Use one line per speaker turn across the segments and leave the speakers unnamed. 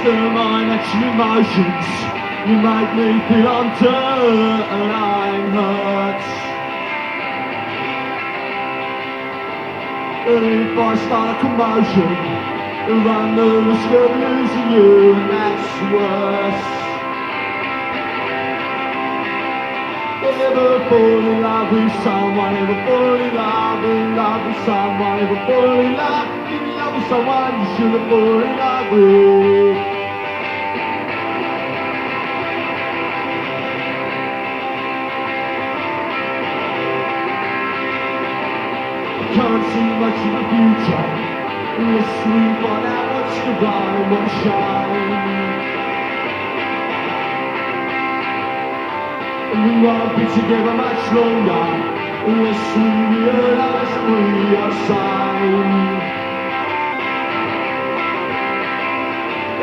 master my natural emotions. You make me feel I'm dirt and I'm hurt. If I start a commotion, I run the risk of losing you, and that's worse. Ever fall in love with someone, ever fall in love with someone, ever fall in love with someone you shouldn't fall in love with. Can't see much in the future, unless we find out what's the blind and what's shine. And we won't be together much longer, unless we realise that we are sane.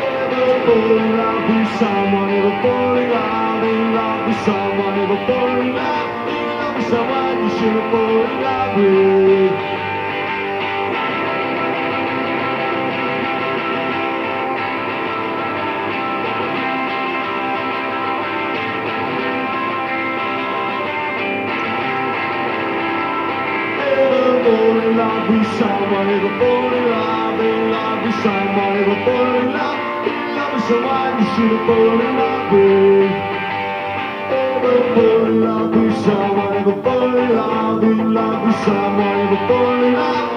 Ever fall in love with someone, ever fall in love with someone, ever fall in love with someone you shouldn't fall in love with. With someone, ever fall in love with someone, ever fall in love with someone you shouldn't fall in love with. Ever fall in love with someone, ever fall in love with someone, ever fall in love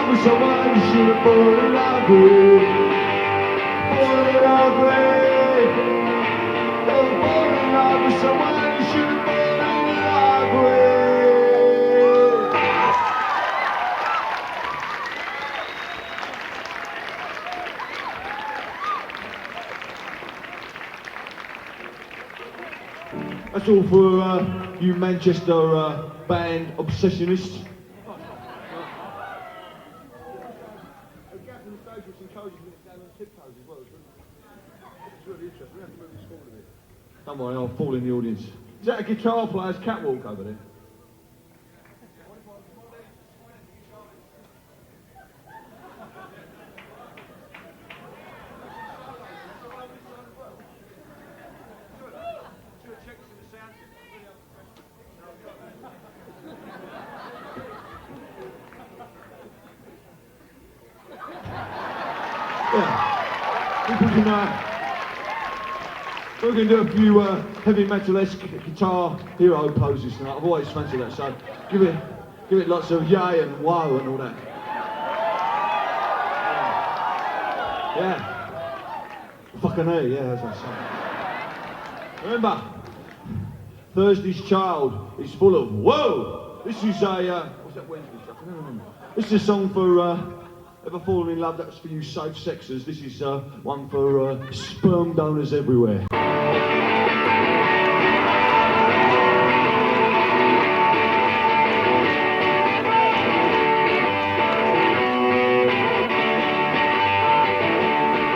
with someone you shouldn't fall in love with. Fall in love with, ever fall in love with someone you shouldn't fall in love with. That's all for you Manchester band obsessionists. Don't worry, I'll fall in the audience. Is that a guitar player's catwalk over there? We're going to do a few heavy metal-esque guitar hero poses tonight. I've always fancied that, so give it lots of yay and whoa and all that. Yeah. Fucking A, yeah, as I say. Remember, Thursday's Child is full of whoa! This is a, what's that Wednesday stuff? I don't remember. This is a song for Ever Fallen in Love. That's for you safe sexers. This is one for sperm donors everywhere.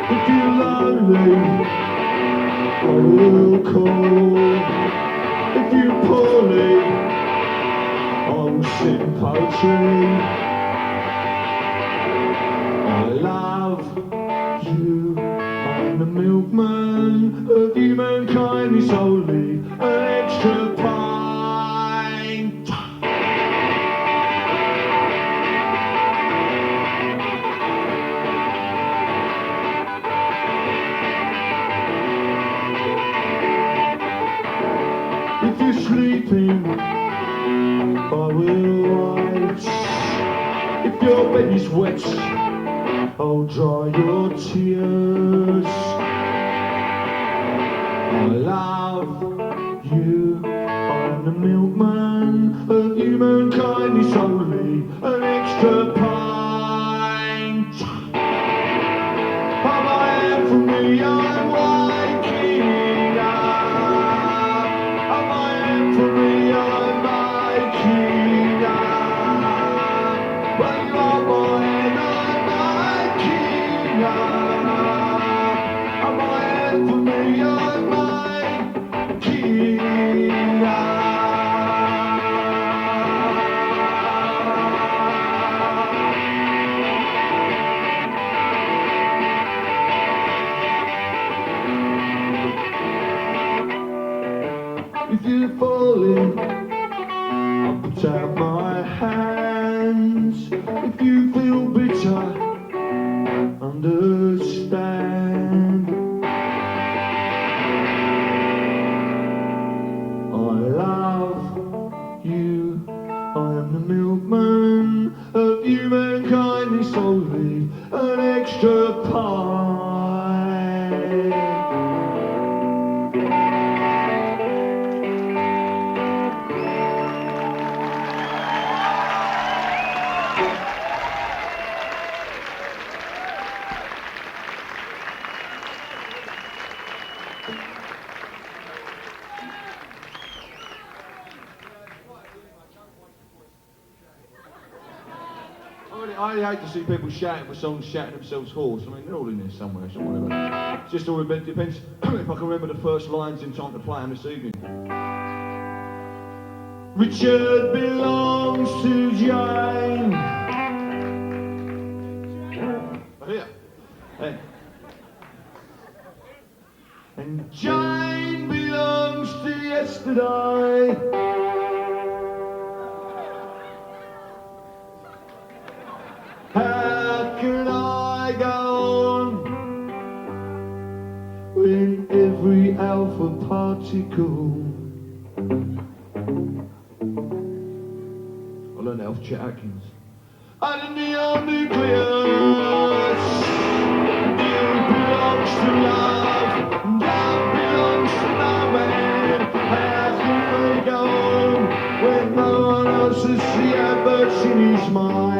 If you're lonely, I will call. If you're poorly, I'll sing poetry. I love you, I'm the milkman of humankind is only an extra pint. If you're sleeping, I will write. If your bed is wet, I'll dry your tears. I love you, I'm the milkman of humankind is only an extra pint. But I am for me, I'm waking up. And I am for me, I'm waking up. When you're mine, I'm waking up. an extra pie. I hate to see people shouting for songs, shouting themselves hoarse. I mean, they're all in there somewhere, so whatever. It's just all depends if I can remember the first lines in time to play them this evening. Richard belongs to Jane. Here. Hey. And Jane belongs to yesterday. How can I go on when every alpha particle? I learned that off Chet Atkins. And the neon nucleus, you belongs to love, and love belongs to no man. How can I go on when no one else has the adverts in his mind?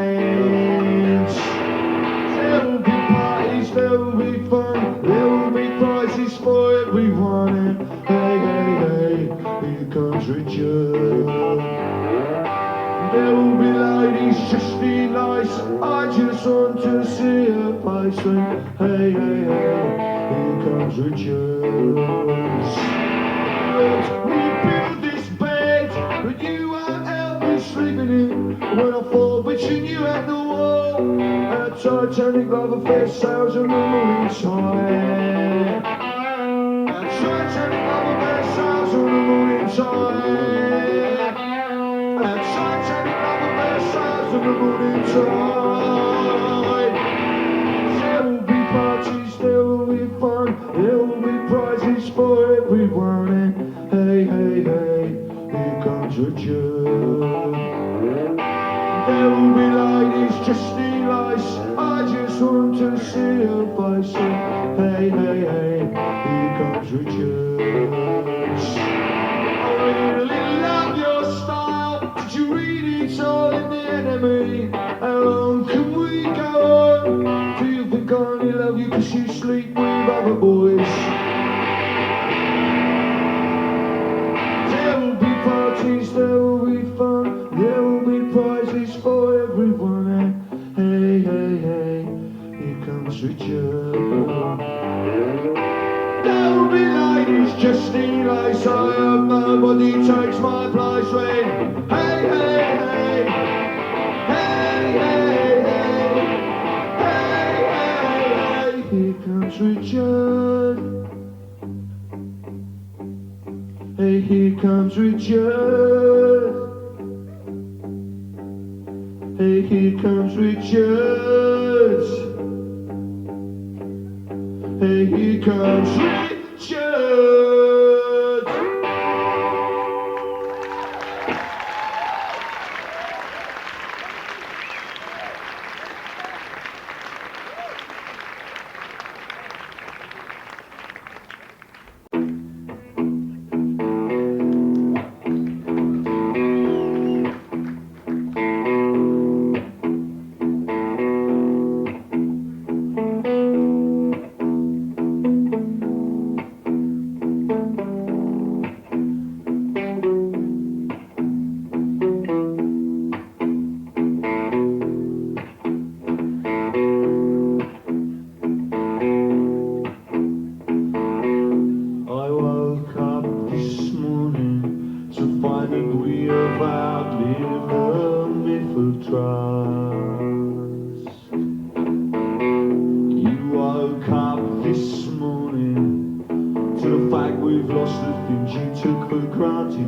There will be parties, there will be fun, there will be prizes for everyone. And hey, hey, hey, here comes Richard. There will be ladies just be nice, I just want to see her face. And hey, hey, hey, here comes Richard. We built this bed, but you won't help me sleeping in. When I fall, wishing you at the wall, our Titanic love affair sails on the morning tide. Our Titanic love affair sails on the morning tide. Our Titanic love affair sails on the morning tide. There will be parties, there will be fun, there will be prizes for everyone. And hey, hey, hey, here comes Richard. There will be ladies just in lace, I just want to see her face. Hey, hey, hey, here comes Richard. I really love your style, did you read it all in the Enemy? How long can we go on? Do you think I only love you cause you sleep with other boys? There will be parties, there will be fun, there will be prizes for everyone. And hey, hey, hey, here comes Richard. There will be ladies just in lace, I hope nobody takes my place. When hey, hey, hey, hey, hey, hey, hey, hey, here comes Richard. Hey, here comes Richard. Hey, here comes Richard. Hey, here comes Richard.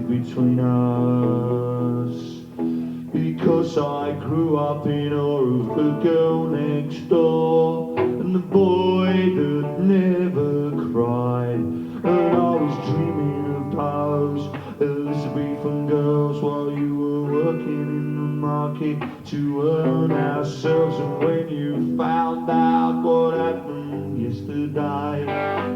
Between us, because I grew up in awe of the girl next door and the boy that never cried, and I was dreaming of those Elizabethan girls while you were working in the market to to earn ourselves. And when you found out what happened yesterday,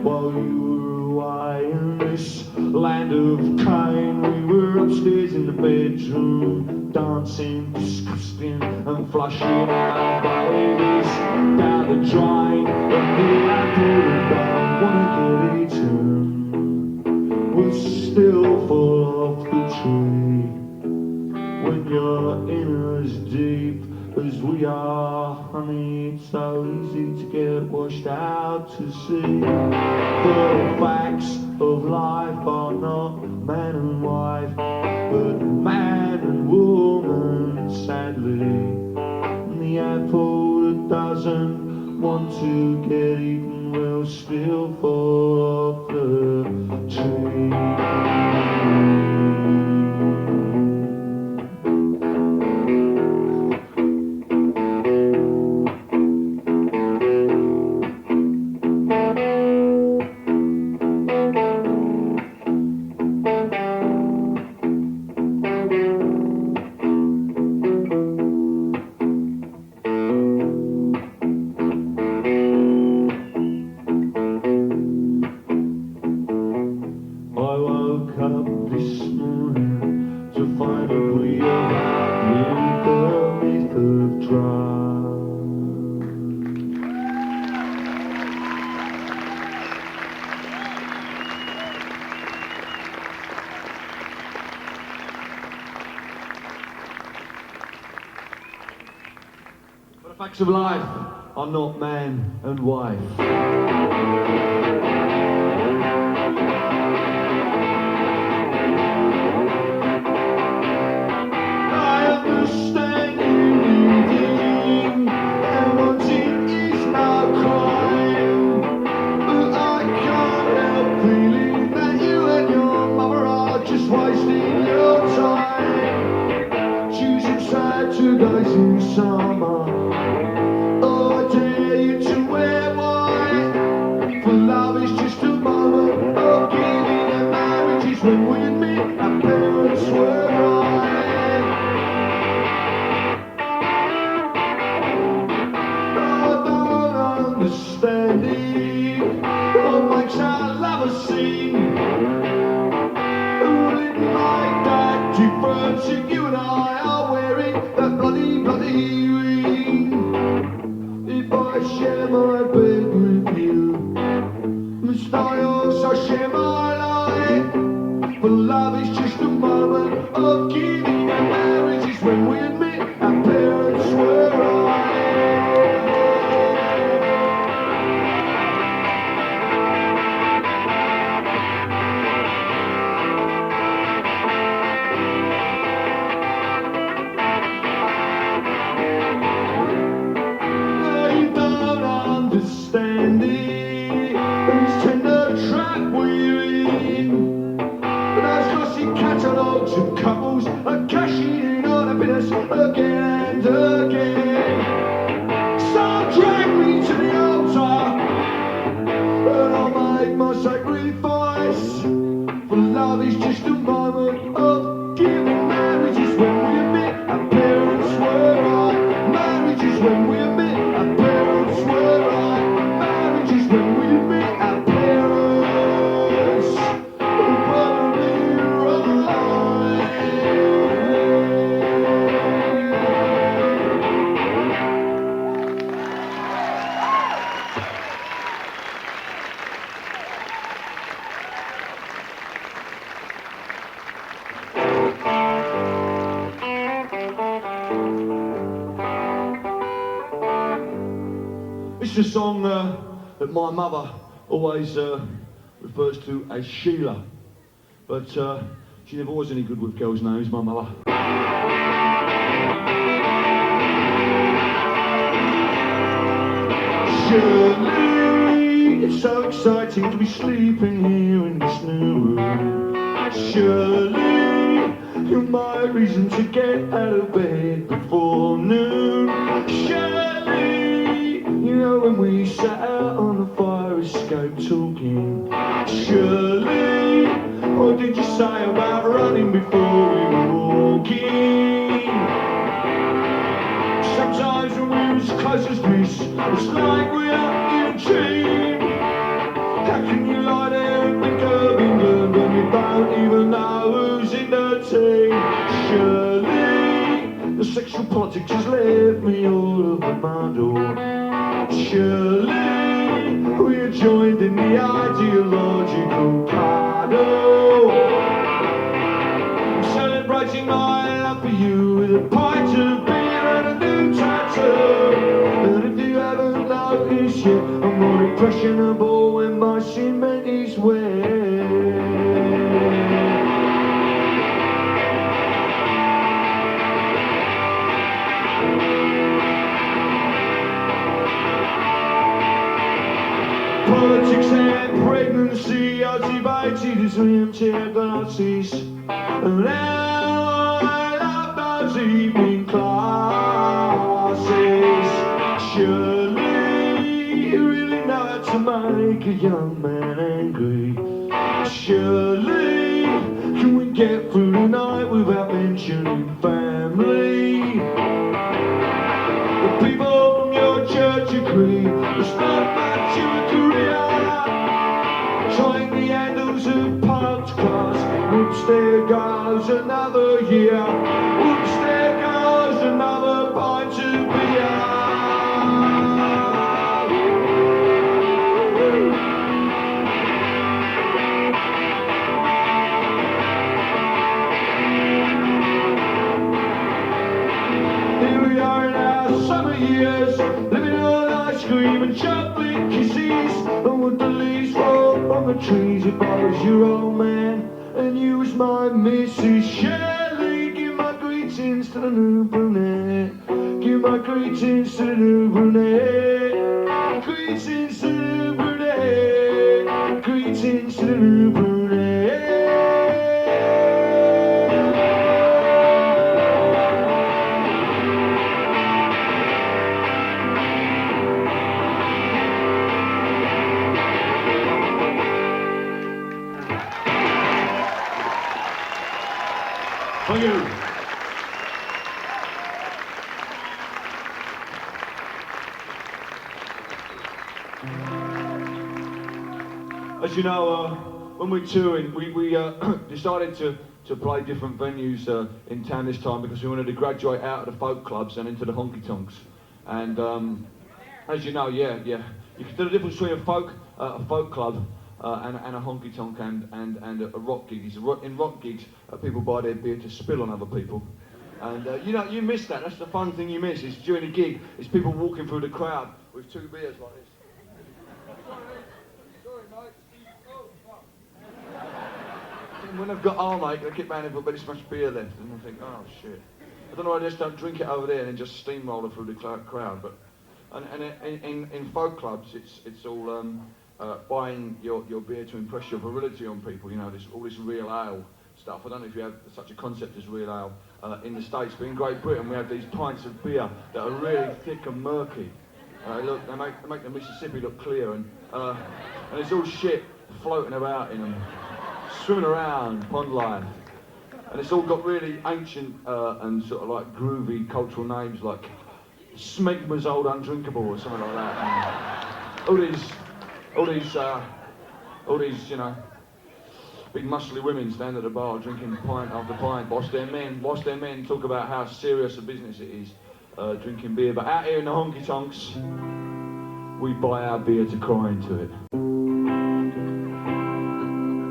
while you were away in this land of Cain, we were upstairs in the bedroom, dancing, disgusting, and flushing our babies down the drain. And the apple that don't wanna get eaten was still full of the tree. When you're in as deep as we are, honey, it's so easy to get washed out to sea. The facts of life are not man and wife, but man and woman, sadly. And the apple that doesn't want to get eaten will still fall off the tree. Facts of life are not man and wife. I understand you needing and wanting is no crime, but I can't help feeling that you and your mother are just wasting your time, choosing Saturdays in summer. When we admit our parents were right, I don't understand it. What makes our love a scene? Would it make that difference if you and I are wearing that bloody ring? If I share my bed with you, must I also share my life? For love is just a moment of giving, and marriage is when we admit our parents were right. They don't understand it, this tender trap we're in. Catalogues of couples are cashing in on happiness again and again. So drag me to the altar and I'll make my sacrifice. For love is just a moment of giving. Marriage is when we admit our parents were right. Marriage is when we admit our parents were right. Marriage is when we admit our parents It's a song that my mother always refers to as Sheila, but she never was any good with girls' names, my mother. Shirley, it's so exciting to be sleeping here in this new room. Shirley, you're my reason to get out of bed before noon. Shirley, you know when we sat out on the fire escape talking. Shirley, what did you say about running before we were walking? sometimes when we're as close as this, it's like we're in a dream. How can you lie there and think of England when you don't even know who's in the team? Surely the sexual politics has left me all over my door. Surely we're joined in the ideological cardo. I'm celebrating my love for you with a pint of beer and a new tattoo. And if you haven't noticed yet, I'm more impressionable when my cement is wet. Politics and pregnancy are debated as wheelchair glasses. And now I love those evening classes. Surely you really know how to make a young man angry. Surely can we get through the night without mentioning family? The people from your church agree it's not much of a career. Trying the handles of parked cars. Whoops, there goes another year. Whoops, there goes another pint of beer. Here we are in our summer years, living on ice cream and chocolate kisses. And with the leaves fall from the trees, if I was your old man and you was my Mrs. Shelley, give my greetings to the new brunette. Give my greetings to the new brunette. Greetings to the new brunette. Greetings to the new brunette. Thank you. As you know, when we're touring, we decided to play different venues in town this time because we wanted to graduate out of the folk clubs and into the honky tonks. And as you know, you can tell the difference between a folk club and a honky tonk and a rock gig. In rock gigs, people buy their beer to spill on other people. And you miss that. That's the fun thing you miss. Is during a gig, is people walking through the crowd with two beers like this. Sorry, mate. Oh, fuck. And when they've got mate, they keep handing for this much beer left, and I think, oh shit. I don't know. I just don't drink it over there and then just steamroller through the crowd. But in folk clubs, it's all. Buying your beer to impress your virility on people, all this real ale stuff. I don't know if you have such a concept as real ale in the States, but in Great Britain we have these pints of beer that are really thick and murky. They make the Mississippi look clear, and it's all shit floating about in them, swimming around pond line, and it's all got really ancient and sort of like groovy cultural names like Smegma's Old Undrinkable or something like that. And all these, big muscly women stand at the bar drinking pint after pint, whilst their men talk about how serious a business it is, drinking beer. But out here in the honky tonks, we buy our beer to cry into it.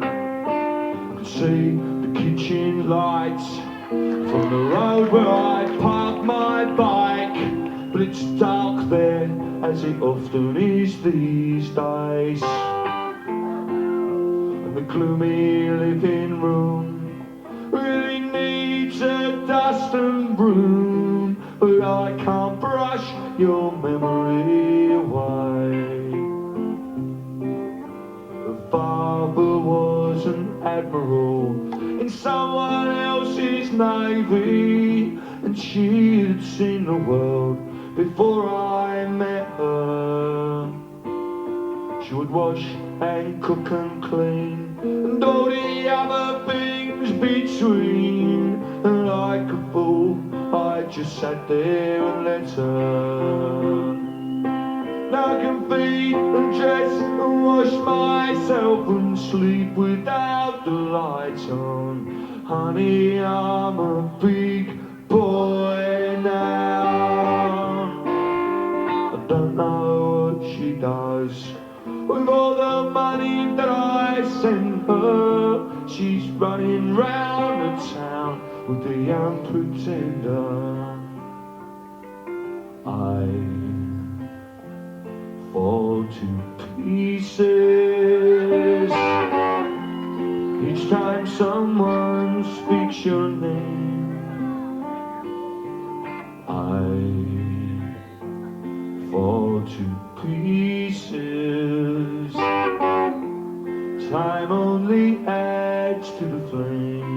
I can see the kitchen lights from the road where I park my bike, but it's dark there, as it often is these days. And the gloomy living room really needs a dust and broom, but I can't brush your memory away. The father was an admiral in someone else's navy, and she had seen the world before I met her. She would wash and cook and clean and all the other things between, and like a fool I'd just sat there and let her. Now I can feed and dress and wash myself and sleep without the lights on. Honey, I'm a big boy now. I don't know what she does with all the money that I send her. She's running round the town with the young pretender. I fall to pieces each time someone speaks your name. I fall to pieces. Time only adds to the flame.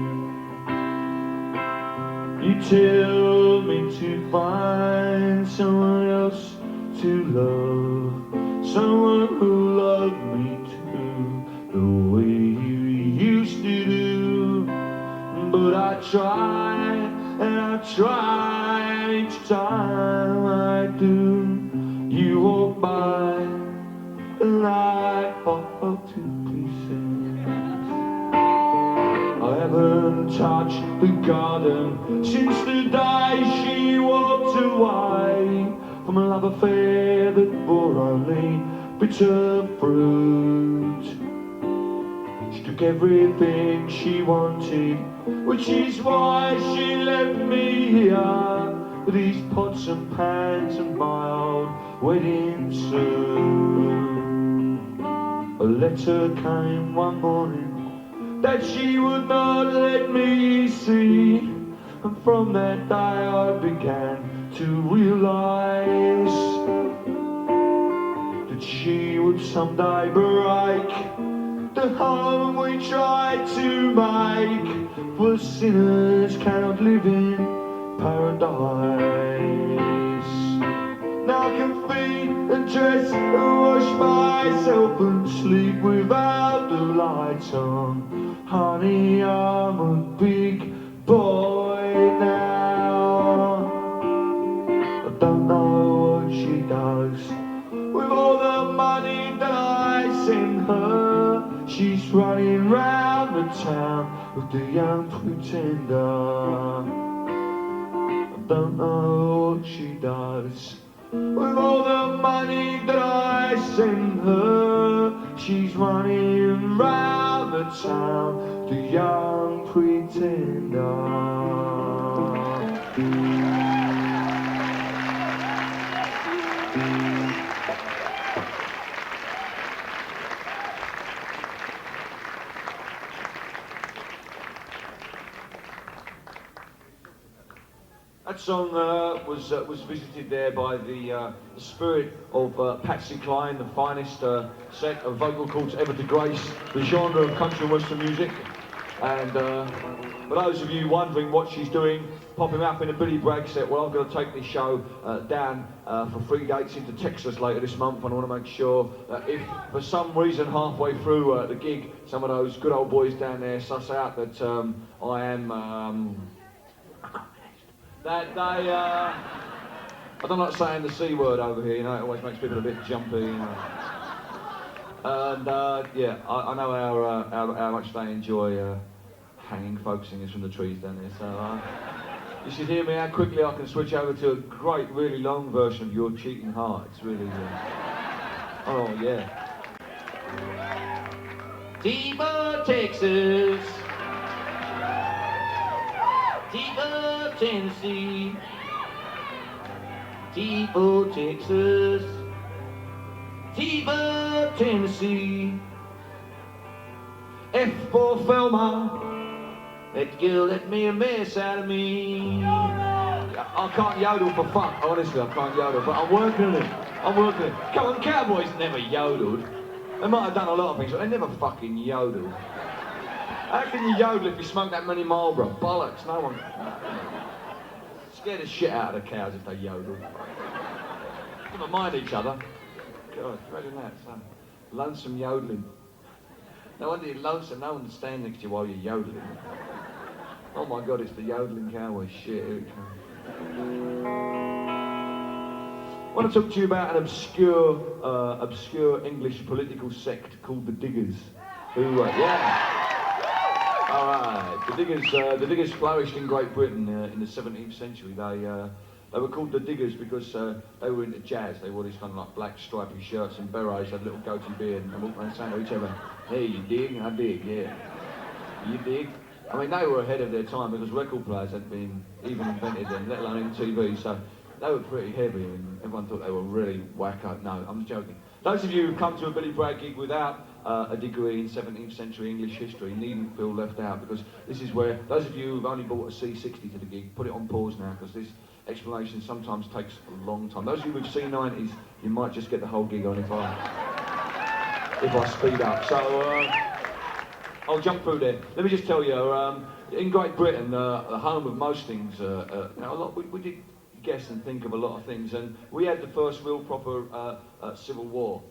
You tell me to find someone else to love, someone who loved me too, the way you used to do. But I try and I try, each time I do, you walk by and I fall to pieces. I haven't touched the garden since the day she walked away from a love affair that bore only bitter fruit. She took everything she wanted, which is why she left me here with these pots and pans and my old wedding suit. A letter came one morning that she would not let me see, and from that day I began to realize that she would someday break the home we tried to make, for sinners cannot live in paradise. Now I can feed and dress and wash myself and sleep without the lights on. Honey, I'm a big boy now. I don't know what she does with all the money that I send her. She's running round the town with the young pretender. I don't know what she does with all the money that I send her. She's running round the town, the young pretender. That song was visited there by the spirit of Patsy Cline, the finest set of vocal cords ever to grace the genre of country and western music. And for those of you wondering what she's doing, popping up in a Billy Bragg set, well, I'm going to take this show down for 3 dates into Texas later this month, and I want to make sure that if for some reason halfway through the gig some of those good old boys down there suss out that I am that they, I don't like saying the C word over here, you know, it always makes people a bit jumpy, you know. And yeah, I know how much they enjoy hanging folk singers from the trees down there, so you should hear me how quickly I can switch over to a great, really long version of Your Cheating Heart. It's really, oh yeah. Deeper Texas, deeper Tennessee, deeper Texas, deeper Tennessee. F for Thelma, that girl let me a mess out of me. I can't yodel for fuck, honestly, I can't yodel, but I'm working on it. I'm working on it. Come on, cowboys never yodeled. They might have done a lot of things, but they never fucking yodeled. How can you yodel if you smoke that many Marlboro? Bollocks, no one. Scare the shit out of the cows if they yodel. Never mind each other. God, imagine that, son. Lonesome yodeling. No wonder you're lonesome, no one to stand next to you while you're yodeling. Oh my God, it's the yodeling cowboy. Shit, here it comes.
I want to talk to you about an obscure English political sect called the Diggers. Who, all right. The Diggers flourished in Great Britain in the 17th century. They were called the Diggers because they were into jazz. They wore these kind of like black stripy shirts and berets, had a little goatee beard, and walked around saying to each other, "Hey, you dig? I dig, yeah. You dig?" I mean, they were ahead of their time because record players hadn't been even invented then, let alone MTV. So they were pretty heavy, and everyone thought they were really wacko. No, I'm joking. Those of you who've come to a Billy Bragg gig without a degree in 17th century English history needn't feel left out, because this is where, those of you who've only bought a C60 to the gig, put it on pause now, because this explanation sometimes takes a long time. Those of you with C90s, you might just get the whole gig on if I speed up. So I'll jump through there. Let me just tell you, in Great Britain, the home of most things, we did guess and think of a lot of things, and we had the first real proper civil war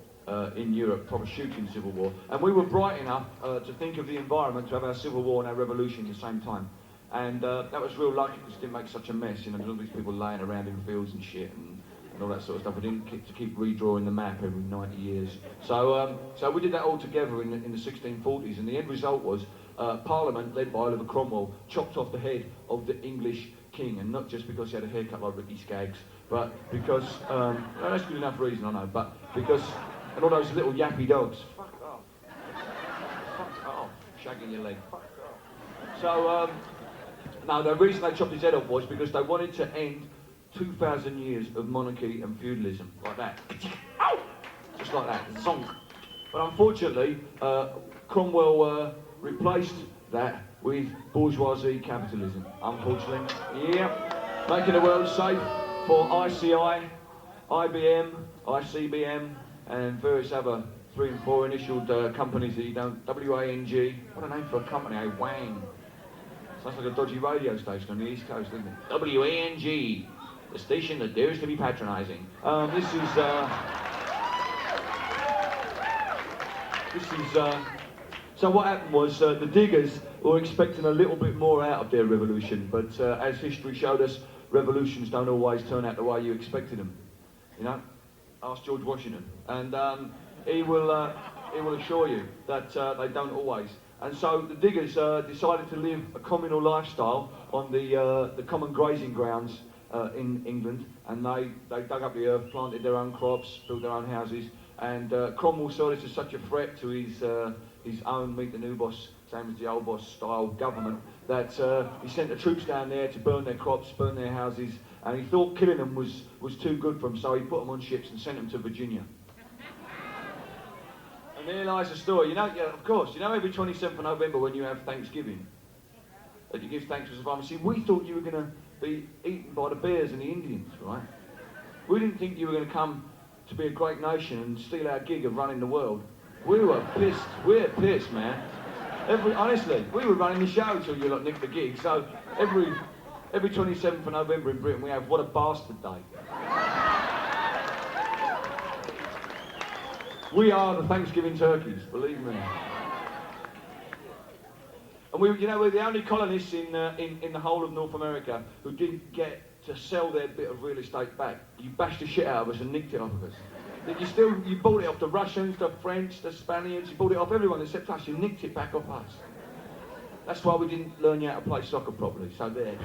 in Europe, proper shooting civil war, and we were bright enough to think of the environment to have our civil war and our revolution at the same time, and that was real lucky because it didn't make such a mess, you know, all these people laying around in fields and shit and all that sort of stuff. We didn't keep redrawing the map every 90 years. So we did that all together in the 1640s, and the end result was Parliament, led by Oliver Cromwell, chopped off the head of the English king, and not just because he had a haircut like Ricky Skaggs, but because, no, that's good enough reason, I know, but because, and all those little yappy dogs, fuck off, shagging your leg, fuck off. So, no, the reason they chopped his head off was because they wanted to end 2,000 years of monarchy and feudalism, like that. Just like that, zonk. But unfortunately, Cromwell replaced that with bourgeoisie capitalism, unfortunately. Yeah, making the world safe for ICI, IBM, ICBM, and various other 3 and 4 initialed companies that you don't, WANG, what a name for a company, eh? Wang. Sounds like a dodgy radio station on the East Coast, doesn't it? WANG. The station that dares to be patronising. So what happened was the Diggers were expecting a little bit more out of their revolution, but as history showed us, revolutions don't always turn out the way you expected them. You know, ask George Washington, and he will assure you that they don't always. And so the Diggers decided to live a communal lifestyle on the common grazing grounds in England, and they dug up the earth, planted their own crops, built their own houses, and Cromwell saw this as such a threat to his own meet the new boss, same as the old boss style government, that he sent the troops down there to burn their crops, burn their houses, and he thought killing them was too good for him, so he put them on ships and sent them to Virginia. And there lies the story. You know, yeah, of course, you know every 27th of November when you have Thanksgiving, that you give thanks for survival. See, we thought you were going to be eaten by the bears and the Indians, right? We didn't think you were going to come to be a great nation and steal our gig of running the world. We were pissed. We're pissed, man. Honestly, we were running the show till you lot nicked the gig. So every 27th of November in Britain we have What a Bastard Day. We are the Thanksgiving turkeys, believe me. And we're the only colonists in the whole of North America who didn't get to sell their bit of real estate back. You bashed the shit out of us and nicked it off of us. You bought it off the Russians, the French, the Spaniards, you bought it off everyone except us, you nicked it back off us. That's why we didn't learn you how to play soccer properly, so there.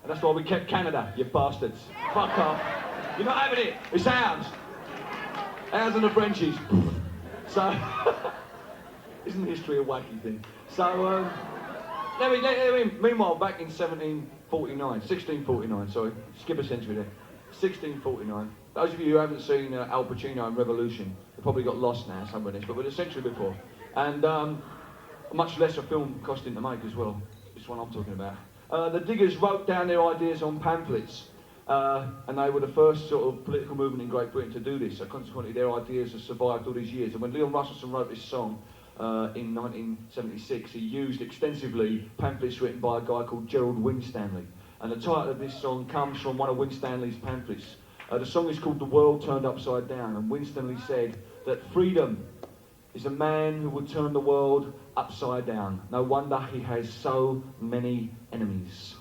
And that's why we kept Canada, you bastards. Fuck off. You're not having it, it's ours. Ours and the Frenchies. So, isn't history a wacky thing? So, meanwhile, back in 1649, sorry, skip a century there. 1649. Those of you who haven't seen Al Pacino in Revolution, they probably got lost now, some of this, but we're a century before. And much less a film costing to make as well. This one I'm talking about. The Diggers wrote down their ideas on pamphlets. And they were the first sort of political movement in Great Britain to do this, so consequently their ideas have survived all these years. And when Leon Russellson wrote this song in 1976, he used extensively pamphlets written by a guy called Gerald Winstanley. And the title of this song comes from one of Winstanley's pamphlets. The song is called The World Turned Upside Down, and Winstanley said that freedom is a man who would turn the world upside down. No wonder he has so many enemies.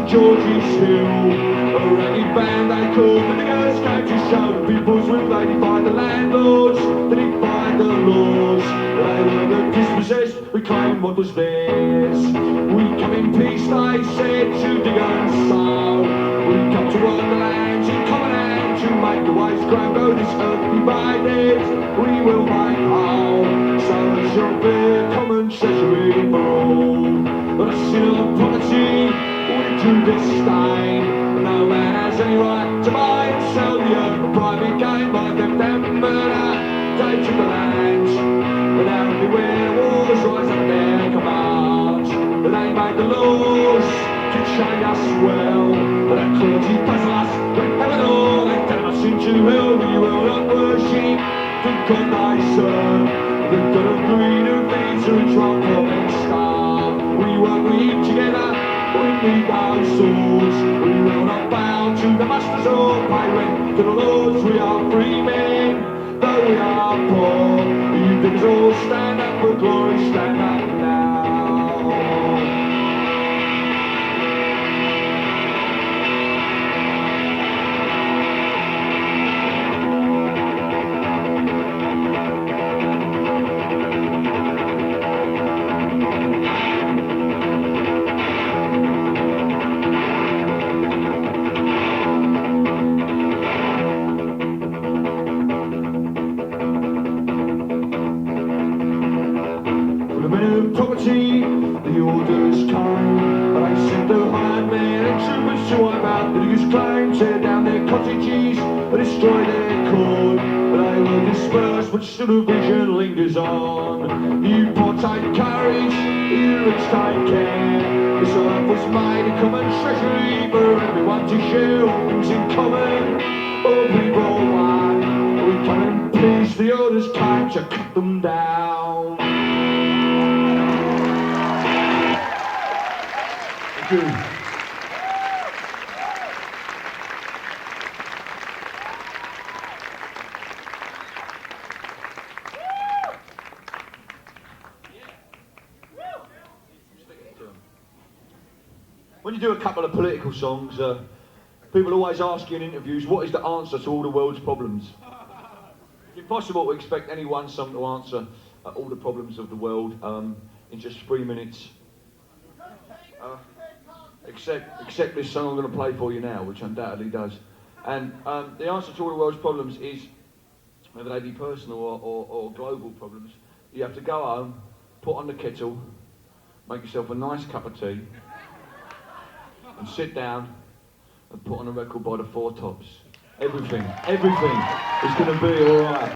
George's Hill, a raggy band they called the Diggers came to show the people's will. They defied the landlords, they defied the laws. They were the dispossessed, reclaimed what was theirs. We come in peace, they said, to dig and sow. We come to work the land in common hand, to make the waste ground go this earth divided. We will make whole, so it shall be a common treasury for all. But a sin of poverty to disdain. No man has any right to buy and sell the earth for private gain. By theft and murder, they took the land. But now everywhere wars rise up their command. They made the laws to chain us well. But our cruelty puzzle us when heaven or they damn us into hell. We will not worship the God they serve. The God of greed who feeds the rich while poor men starve. We work, we eat together. We need our swords, we will not bow to the masters or pay rent to the lords. We are free men, though we are poor. You diggers all stand up for glory, stand up now. The orders came, but they sent the hired men and troopers to wipe out the diggers' claim, tear down their cottages, and destroy their corn. But they were dispersed, but still the vision lingers on. You poor take courage, you rich take care. This earth was made a common treasury for everyone to share, all things in common, all people one. We come in peace, the orders came to cut them down. Thank you.
When you do a couple of political songs, people always ask you in interviews, what is the answer to all the world's problems? It's impossible to expect any one song to answer all the problems of the world in just 3 minutes. Except this song I'm going to play for you now, which undoubtedly does. And the answer to all the world's problems is, whether they be personal or global problems, you have to go home, put on the kettle, make yourself a nice cup of tea, and sit down and put on a record by the Four Tops. Everything is going to be alright.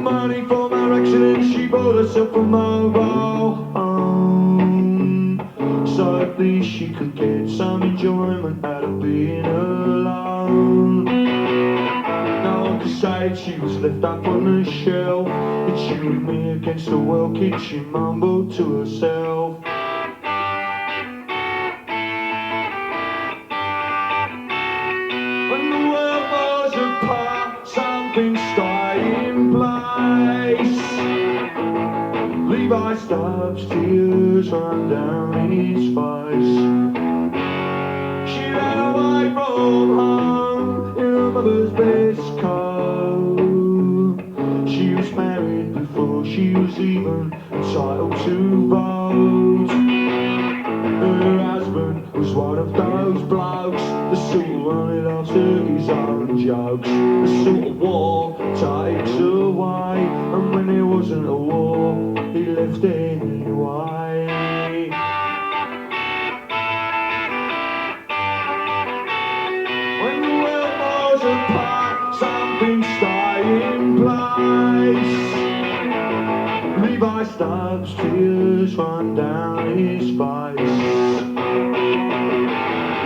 Money from our accident, she bought herself a mobile home, so at least she could get some enjoyment out of being alone. No one could say she was left up on the shelf. It's you and me against the world, kid, she mumbled to herself. When the world falls apart, something stayed in place. Levi Stubbs, tears run down his face. She ran away from home in her mother's best coat. She was married before she was even entitled to vote. Her husband was one of those blokes, the sort of one that laughs at his own jokes. The sort of war takes away, and when there wasn't a war, he left anyway. When the world falls apart, something staying Levi Stubbs, tears run down his face.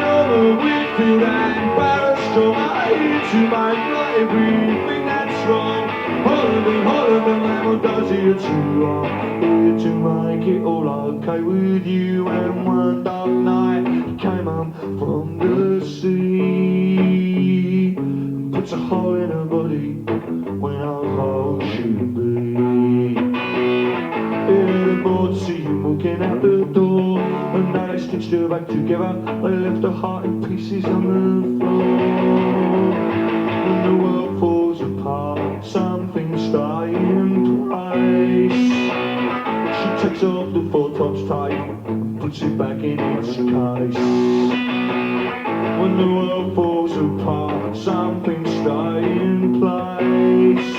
Norman Whitfield and Barrett Strong are here to make right everything that's wrong. Holland, Lamb does it too. I'm here to make it all okay with you. And one dark night he came home from the sea, puts a hole in her body when our hole should be. Yeah, the board see him walking out the door, and now they stitched her back together. They left her heart in pieces on the floor. When the world falls apart, some things stay in place. She takes off the four tops tape and puts it back in its case. When the world falls apart, some things stay in place.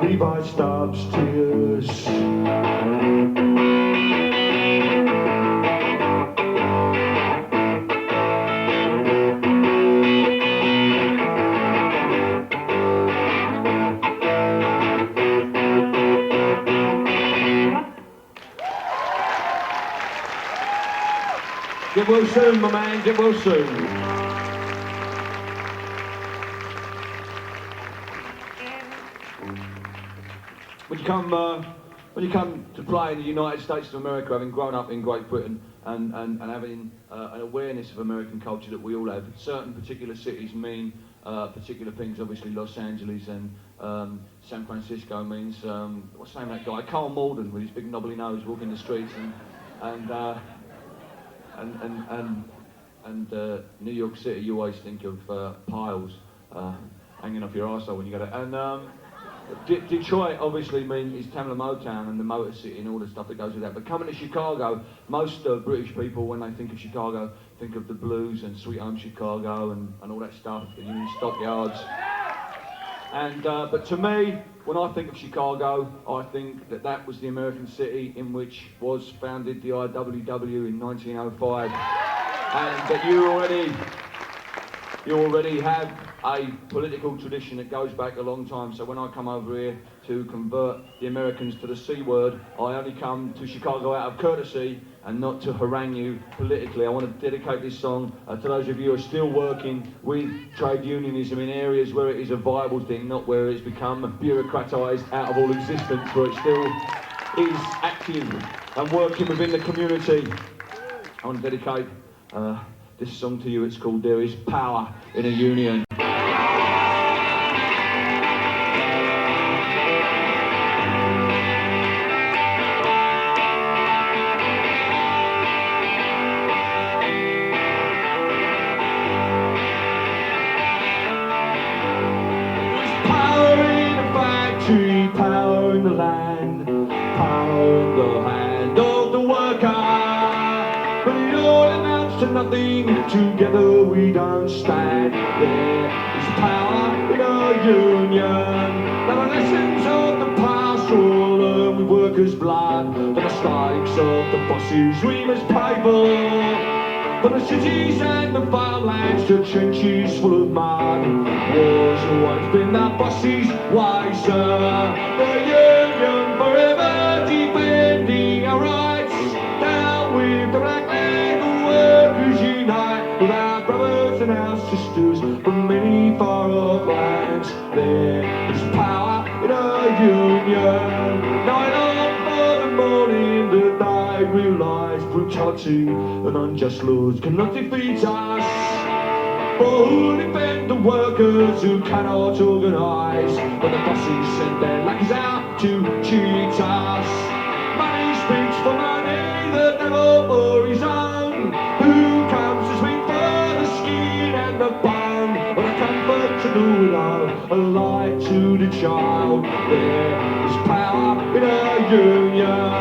Levi Stubbs, tears.
Get well soon, my man, get well soon. When you come to play in the United States of America, having grown up in Great Britain and having an awareness of American culture that we all have, certain particular cities mean particular things. Obviously, Los Angeles and San Francisco means what's the name of that guy? Carl Malden with his big knobbly nose walking the streets, and New York City, you always think of piles hanging off your arsehole when you go there. And Detroit obviously is Tamla Motown and the Motor City and all the stuff that goes with that. But coming to Chicago, most British people, when they think of Chicago, think of the blues and Sweet Home Chicago and all that stuff, the Union Stockyards. And but to me, when I think of Chicago, I think that was the American city in which was founded the IWW in 1905, and that you already have a political tradition that goes back a long time. So when I come over here to convert the Americans to the C word, I only come to Chicago out of courtesy and not to harangue you politically. I want to dedicate this song to those of you who are still working with trade unionism in areas where it is a viable thing, not where it's become bureaucratised out of all existence, where it still is active and working within the community. I want to dedicate this song to you. It's called There Is Power in a Union.
Power in the land, power in the hand of the worker. But it all amounts to nothing, together we don't stand. There is power in our union. There are lessons of the past, all learned with workers' blood. The mistakes of the bosses we must pay for. For the cities and the farmlands, the trenches full of mud. War's always been the boss's way, sir. The union forever defending our rights. Down with the black leg, the workers unite. With our brothers and our sisters from many far off lands. There is power in our union. Night on for the morning, the day realise brutality and unjust laws cannot defeat us. For who defend the workers who cannot organise when the bosses send their lackeys out to cheat us? Money speaks for money, the devil for his own. Who comes to speak for the skin and the bone? But a comfort to the widow, a light to the child. There is power in our union.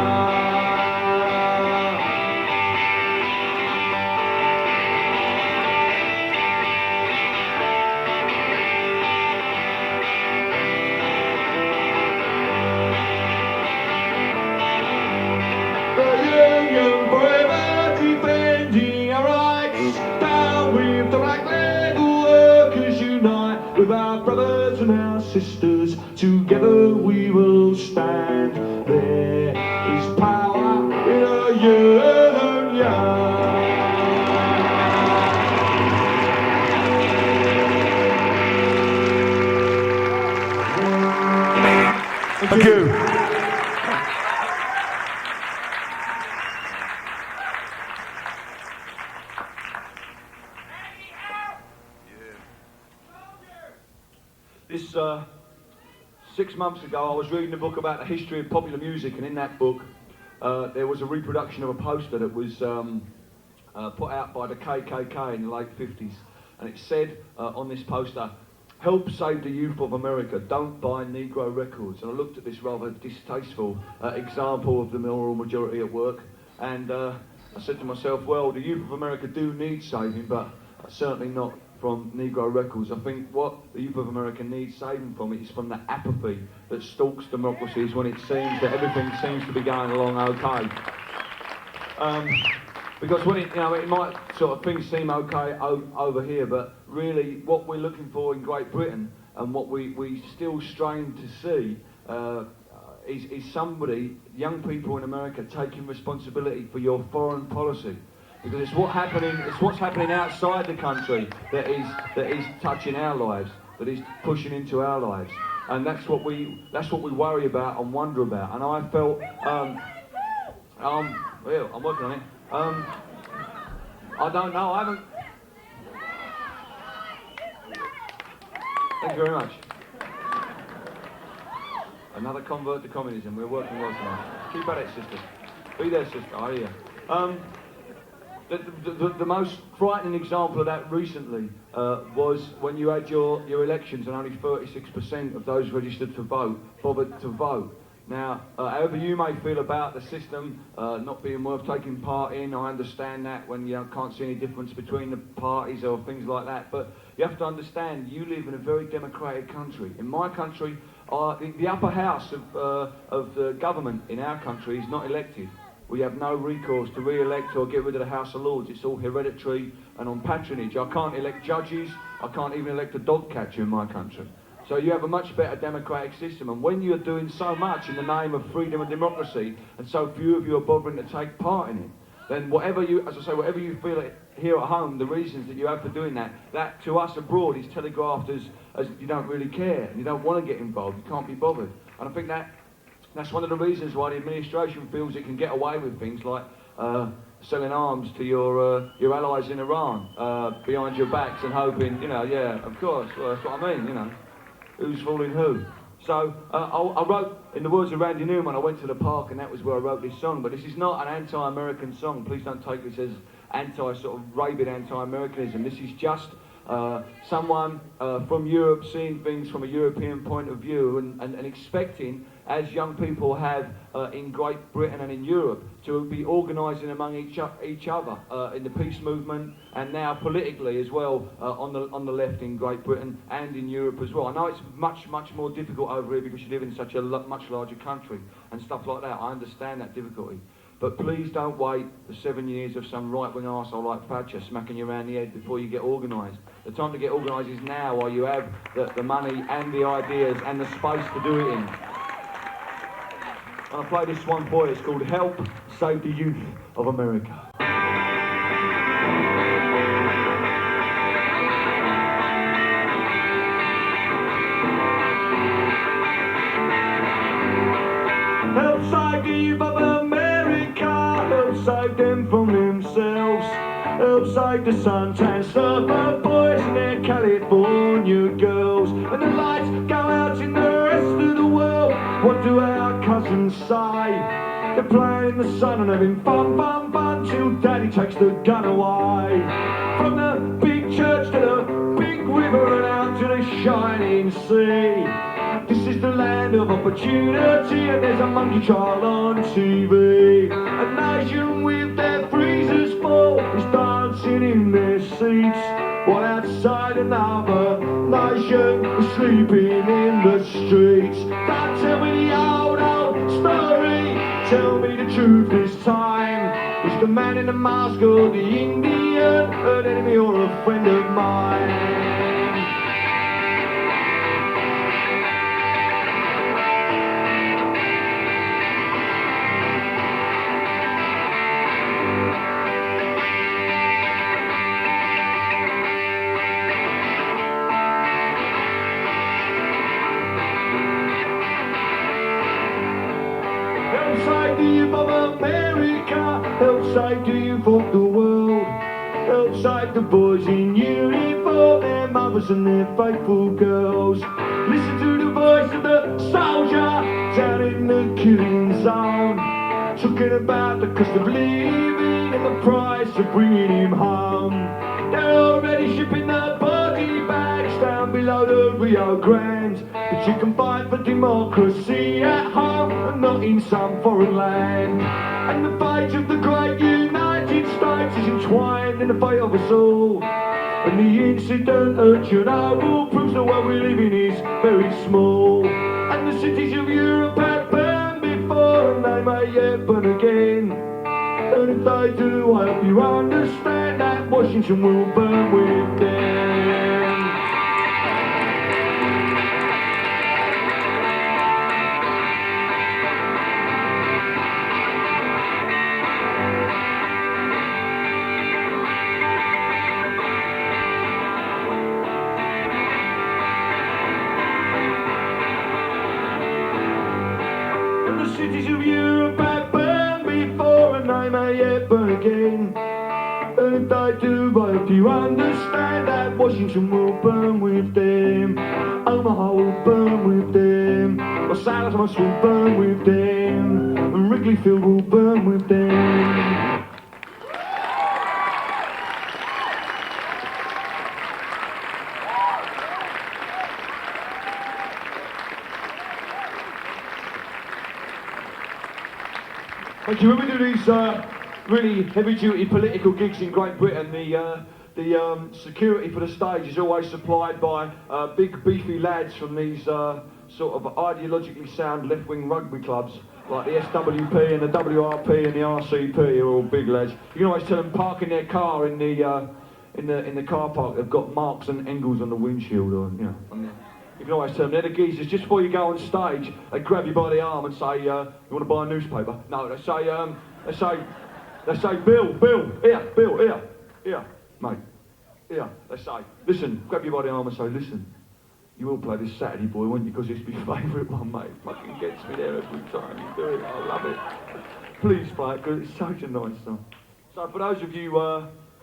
Forever defending our rights. Down with the black leg, the workers unite. With our brothers and our sisters, together we will stand. There is power in a union.
Thank you. This 6 months ago, I was reading a book about the history of popular music, and in that book, there was a reproduction of a poster that was put out by the KKK in the late 50s, and it said on this poster, "Help save the youth of America, don't buy Negro records." And I looked at this rather distasteful example of the moral majority at work, and I said to myself, well, the youth of America do need saving, but certainly not from Negro records. I think what the youth of America needs saving from is from the apathy that stalks democracies when it seems that everything seems to be going along okay. Because when it might sort of things seem okay over here, but really what we're looking for in Great Britain and what we still strain to see is somebody, young people in America, taking responsibility for your foreign policy. Because it's what's happening outside the country that is touching our lives, that is pushing into our lives, and that's what we worry about and wonder about. And I felt, well, I'm working on it. I don't know. I haven't. Thank you very much. Another convert to communism. We're working well tonight. Keep at it, sister. Be there, sister. I hear. The most frightening example of that recently was when you had your elections and only 36% of those registered to vote bothered to vote. Now, however you may feel about the system not being worth taking part in, I understand that when you can't see any difference between the parties or things like that, but you have to understand you live in a very democratic country. In my country, the upper house of the government in our country is not elected. We have no recourse to re-elect or get rid of the House of Lords. It's all hereditary and on patronage. I can't elect judges. I can't even elect a dog catcher in my country. So you have a much better democratic system. And when you're doing so much in the name of freedom and democracy, and so few of you are bothering to take part in it, then whatever you feel here at home, the reasons that you have for doing that to us abroad is telegraphed as you don't really care and you don't want to get involved. You can't be bothered. And I think that's one of the reasons why the administration feels it can get away with things like selling arms to your allies in Iran behind your backs and hoping, yeah, of course, well, that's what I mean, who's fooling who. So I wrote, in the words of Randy Newman, I went to the park and that was where I wrote this song, but this is not an anti-American song. Please don't take this as rabid anti-Americanism. This is just someone from Europe seeing things from a European point of view and expecting, as young people have in Great Britain and in Europe, to be organising among each other in the peace movement and now politically as well on the left in Great Britain and in Europe as well. I know it's much more difficult over here because you live in such a much larger country and stuff like that. I understand that difficulty. But please don't wait for 7 years of some right-wing arsehole like Thatcher smacking you around the head before you get organised. The time to get organised is now, while you have the money and the ideas and the space to do it in. And I play this one for you. It's called Help Save the Youth of America. Help save the youth of America. Help save them from themselves. Help save the suntan surfer boys and their California girls. When the lights go out in the rest of the world, what do our cousins say? They're playing in the sun and having fun till daddy takes the gun away. From the big church to the big river and out to the shining sea. This is the land of opportunity and there's a monkey trial on TV. A nation with their freezers full is dancing in their seats, while outside another nation is sleeping in the streets. Don't tell me the old story, tell me the truth this time. Is the man in the mask or the Indian an enemy or a friend of mine?
say the youth of America, help save the youth of the world, help save the boys in uniform, their mothers and their faithful girls. Listen to the voice of the soldier down in the killing zone, talking about the cost of living and the price of bringing him home. They're already shipping the body bags down below the Rio Grande, but you can fight for democracy at home and not in some foreign land. And the fate of the great United States is entwined in the fate of us all. And the incident at Chernobyl proves the world we live in is very small. And the cities of Europe have burned before and they may yet burn again. And if they do, I hope you understand that Washington will burn with them. And the cities of Europe have burned before and they may yet burn again. And if they do, I hope you understand that Washington will burn with them. Omaha will burn with them. Los Alamos will burn with them. And Wrigley Field will burn with them. Thank you. When we do these really heavy-duty political gigs in Great Britain, the security for the stage is always supplied by big, beefy lads from these sort of ideologically sound left-wing rugby clubs, like the SWP and the WRP and the RCP are all big lads. You can always tell them parking their car in the car park. They've got Marx and Engels on the windshield, or you know. You can always tell them they're the geezers. Just before you go on stage, they grab you by the arm and say, "You want to buy a newspaper?" No, they say, Bill, here, mate, here. They say, listen, grab you by the arm and say, listen, you will play this Saturday, boy, won't you? Because it's my favourite one, mate. Fucking gets me there every time you do it. I love it. Please play it, because it's such a nice song. So for those of you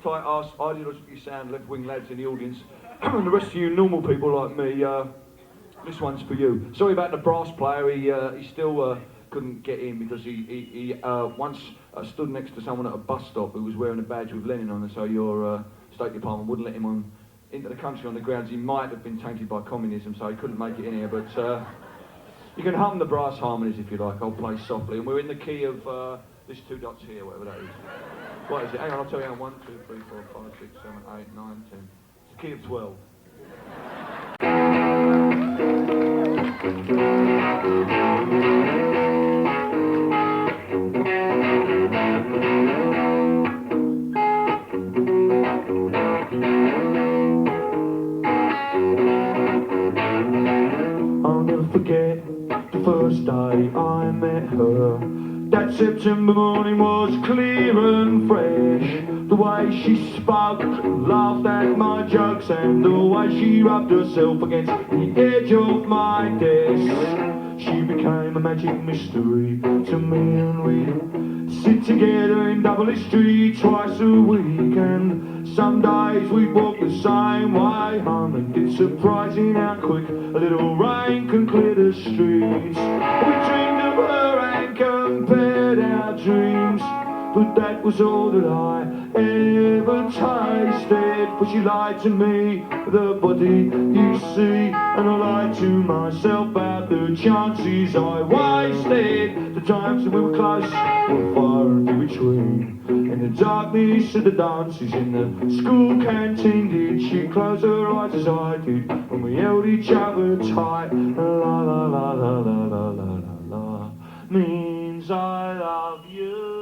tight-ass, ideologically sound left-wing lads in the audience, and the rest of you normal people like me, this one's for you. Sorry about the brass player, he still couldn't get in because he once stood next to someone at a bus stop who was wearing a badge with Lenin on it, so your State Department wouldn't let him on into the country on the grounds he might have been tainted by communism, so he couldn't make it in here, but you can hum the brass harmonies if you like. I'll play softly, and we're in the key of this 2 dots here, whatever that is. What is it? Hang on, I'll tell you. 1, 2, 3, 4, 5, 6, 7, 8, 9, 10. It's the key of 12. I'll never forget the first day I met her. That September morning was clear and fresh. The way she spoke, laughed at my jokes, and the way she rubbed herself against the edge of my desk. She became a magic mystery to me, and we'd sit together in double history twice a week. And some days we'd walk the same way home, and it's surprising how quick a little rain can clear the streets. We dreamed of her and compared our dreams, but that was all that I ever tasted. For she lied to me with her body, you see, and I lied to myself about the chances I wasted. The times that we were close were far and in between. In the darkness of the dances in the school canteen, did she close her eyes as I did when we held each other tight? La la la la la la la la la means I love you.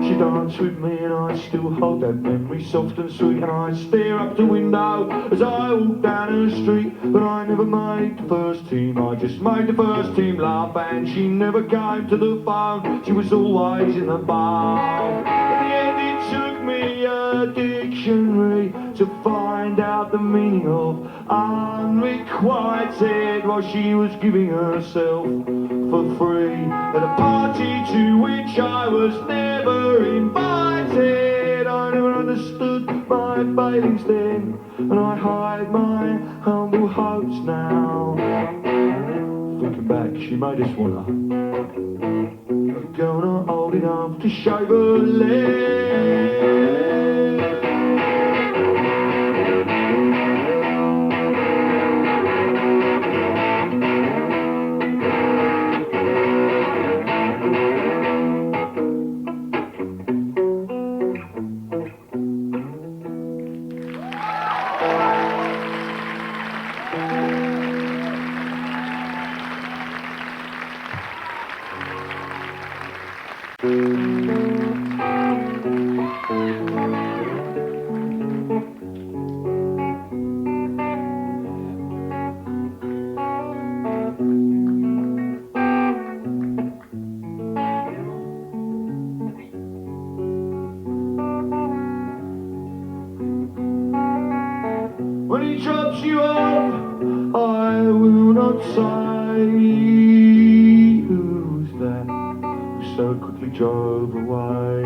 She danced with me and I still will hold that memory soft and sweet. And I stare up the window as I walk down the street. But I never made the first team, I just made the first team laugh. And she never came to the phone, she was always in the bar. In the end it took me a dictionary to find out the meaning of unrequited, while she was giving herself for free at a party to which I was never invited. I never understood my failings then, and I hide my humble hopes now. Thinking back, she made us wanna a girl not old enough to shave her leg. When he drops you off, I will not say who's that who so quickly drove away.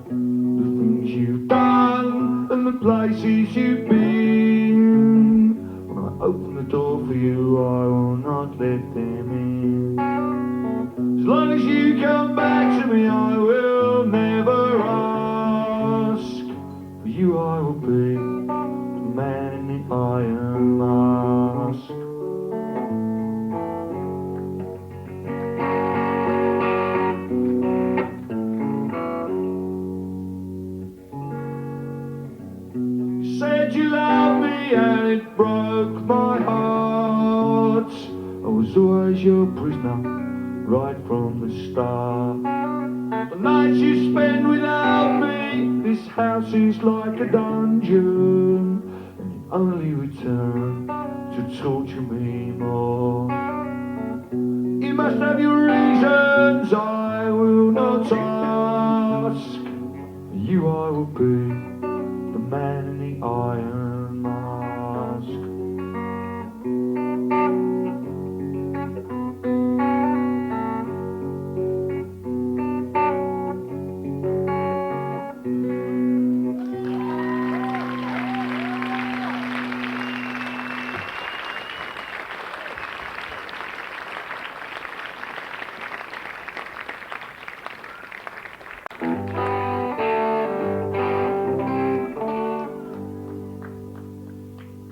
The things you've done and the places you've been. When I open the door for you, I will not let them in. As long as you come back to me, I will never ask. For you I will be man in the iron mask. You said you loved me and it broke my heart. I was always your prisoner right from the start. The nights you spend without me, this house is like a dungeon. Only return to torture me more. You must have your reasons, I will not ask. For you I will be the man in the iron mask.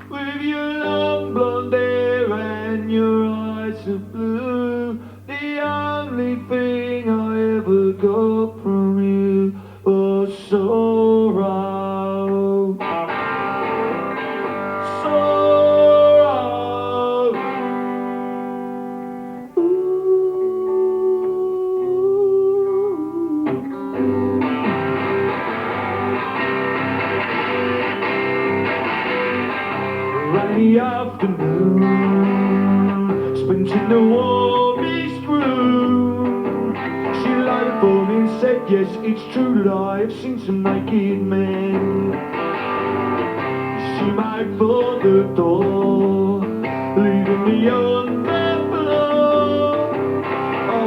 With your long blonde hair and your eyes of blue, the only thing I ever got from you was sorrow. Sorrow. Rainy afternoon, spent in the warmest room. She lied for me and said, yes, it's true that I have seen some naked men. She made for the door, leaving me on the floor. I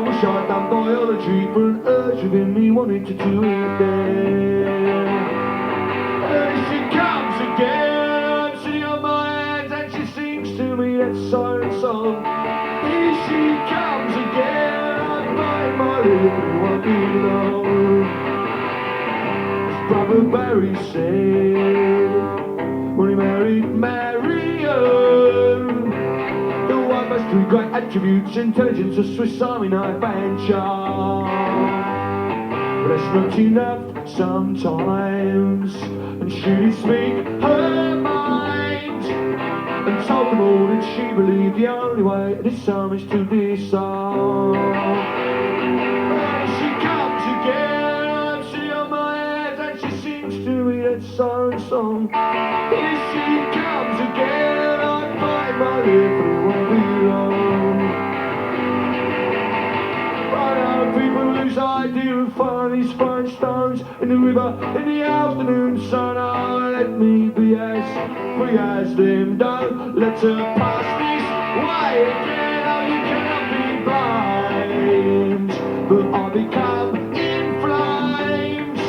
wish I'd done biology, for an urge within me wanted to do it there. And she comes again. That siren song, here she comes again. I bite my lip and won't be long. As Brother Barry said when he married Marion, the wife has three great attributes: intelligence, a Swiss Army knife, and charm. But that's not enough sometimes, and she did speak her mind and told them all that she believed the only way to disarm is to disarm. And she comes again, she on my hands and she siren song. Here she comes again, I find my everyone belong. I know people lose idea of finding these fine stones in the river in the afternoon sun. Oh, let me be as free as them. Don't let her pass this way again. Oh, you cannot be blamed, but I become in flames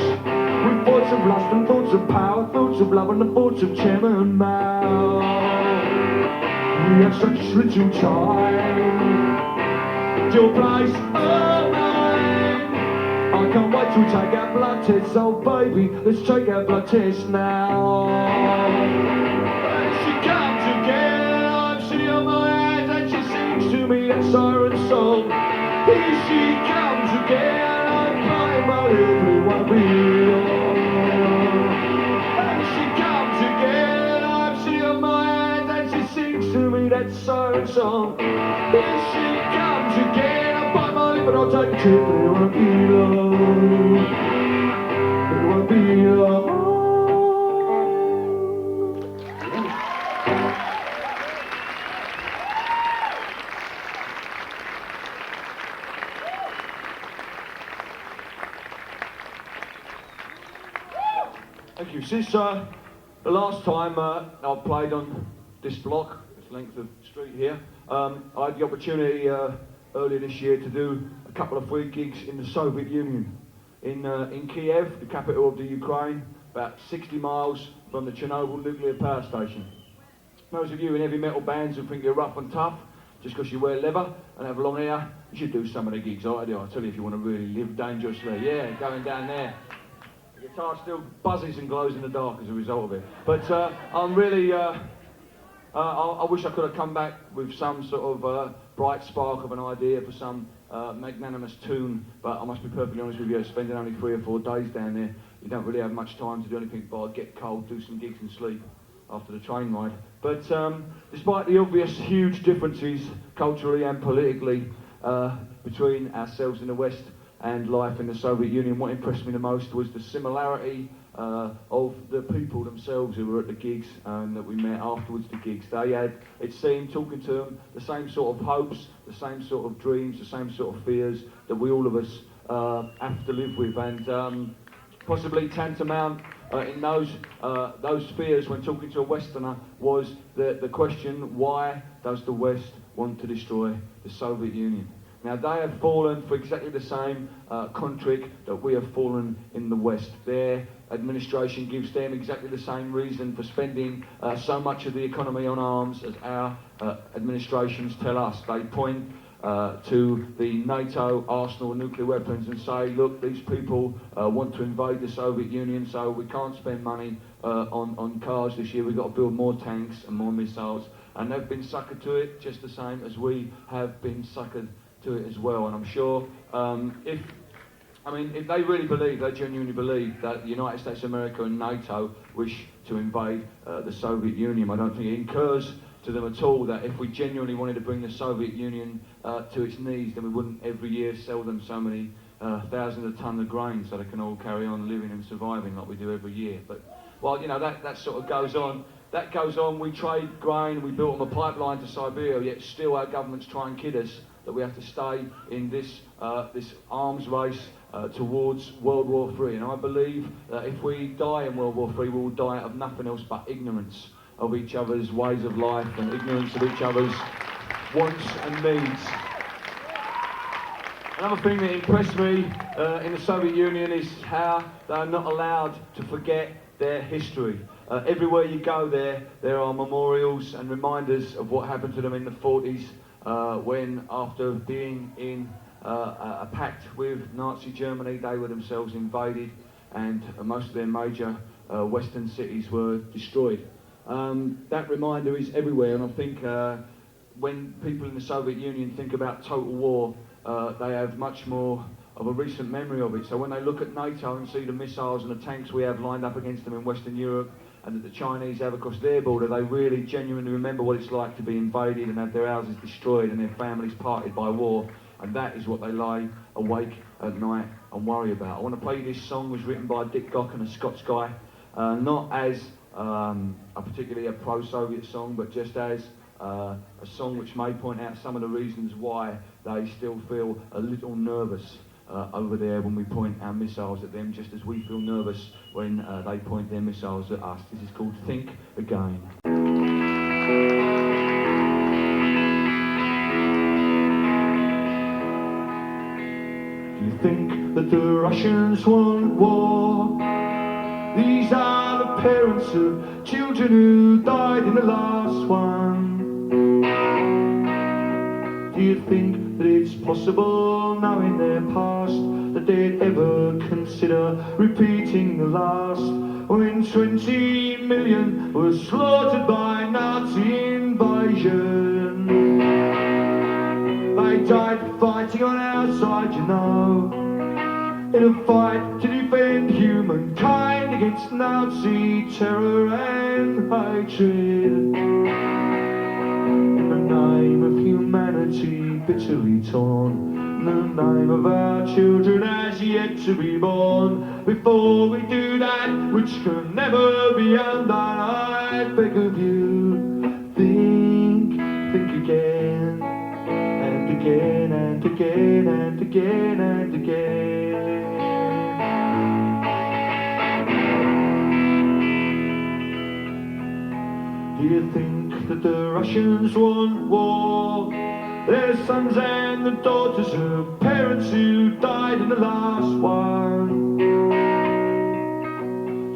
with thoughts of lust and thoughts of power, thoughts of love and the thoughts of Chairman Mao. We have such little time. Your place, oh mine. I can't wait till we take our blood tests, oh baby, let's take our blood tests now. And she comes again, I'm sitting on my hands and she sings to me that siren song. Here she comes again, I'm playing my everyone belong. And she comes again, I'm sitting on my hands and she sings to me that siren song. Here she comes again, I bite my lip and I'll take a trip, but it won't be long. It won't be long. Thank you. Since the last time I played on this block, this length of street here, I had the opportunity earlier this year to do a couple of free gigs in the Soviet Union, in Kiev, the capital of the Ukraine, about 60 miles from the Chernobyl nuclear power station. Those of you in heavy metal bands who think you're rough and tough just because you wear leather and have long hair, you should do some of the gigs I do. I'll tell you if you want to really live dangerously. Yeah, going down there. The guitar still buzzes and glows in the dark as a result of it. But I'm really, I wish I could have come back with some sort of bright spark of an idea for some magnanimous tune, but I must be perfectly honest with you, spending only 3 or 4 days down there, you don't really have much time to do anything but get cold, do some gigs and sleep after the train ride. But despite the obvious huge differences culturally and politically between ourselves in the West and life in the Soviet Union, what impressed me the most was the similarity of the people themselves who were at the gigs and that we met afterwards the gigs. They had, it seemed, talking to them, the same sort of hopes, the same sort of dreams, the same sort of fears that we all of us have to live with, and possibly tantamount in those fears when talking to a Westerner was the question, why does the West want to destroy the Soviet Union? Now, they have fallen for exactly the same contrick that we have fallen in the West. Their administration gives them exactly the same reason for spending so much of the economy on arms as our administrations tell us. They point to the NATO arsenal of nuclear weapons and say, look, these people want to invade the Soviet Union, so we can't spend money on cars this year. We've got to build more tanks and more missiles. And they've been suckered to it just the same as we have been suckered to it as well. And I'm sure if they really believe, they genuinely believe that the United States of America and NATO wish to invade the Soviet Union, I don't think it occurs to them at all that if we genuinely wanted to bring the Soviet Union to its knees, then we wouldn't every year sell them so many thousands of tons of grain so they can all carry on living and surviving like we do every year. But, well, you know, that sort of goes on. That goes on. We trade grain, we built them a pipeline to Siberia, yet still our governments try and kid us that we have to stay in this arms race towards World War III. And I believe that if we die in World War III, we will die of nothing else but ignorance of each other's ways of life and ignorance of each other's wants and needs. Another thing that impressed me in the Soviet Union is how they are not allowed to forget their history. Everywhere you go there are memorials and reminders of what happened to them in the 40s when, after being in a pact with Nazi Germany, they were themselves invaded and most of their major Western cities were destroyed. That reminder is everywhere, and I think when people in the Soviet Union think about total war, they have much more of a recent memory of it. So when they look at NATO and see the missiles and the tanks we have lined up against them in Western Europe, and that the Chinese have across their border, they really genuinely remember what it's like to be invaded and have their houses destroyed and their families parted by war, and that is what they lie awake at night and worry about. I want to play you this song. It was written by Dick Gock and a Scots guy,
not as a particularly a pro-Soviet song, but just as a song which may point out some of the reasons why they still feel a little nervous over there when we point our missiles at them, just as we feel nervous when they point their missiles at us. This is called Think Again. Do you think that the Russians want war? These are the parents of children who died in the last one. Do you think that it's possible, knowing their past, that they'd ever consider repeating the last, when 20 million were slaughtered by Nazi invasion? They died fighting on our side, you know, in a fight to defend humankind against Nazi terror and hatred. In the name of humanity bitterly torn, in the name of our children as yet to be born, before we do that which can never be undone, I beg of you, think again, and again and again and again and again. Do you think that the Russians want war? Their sons and the daughters of parents who died in the last one.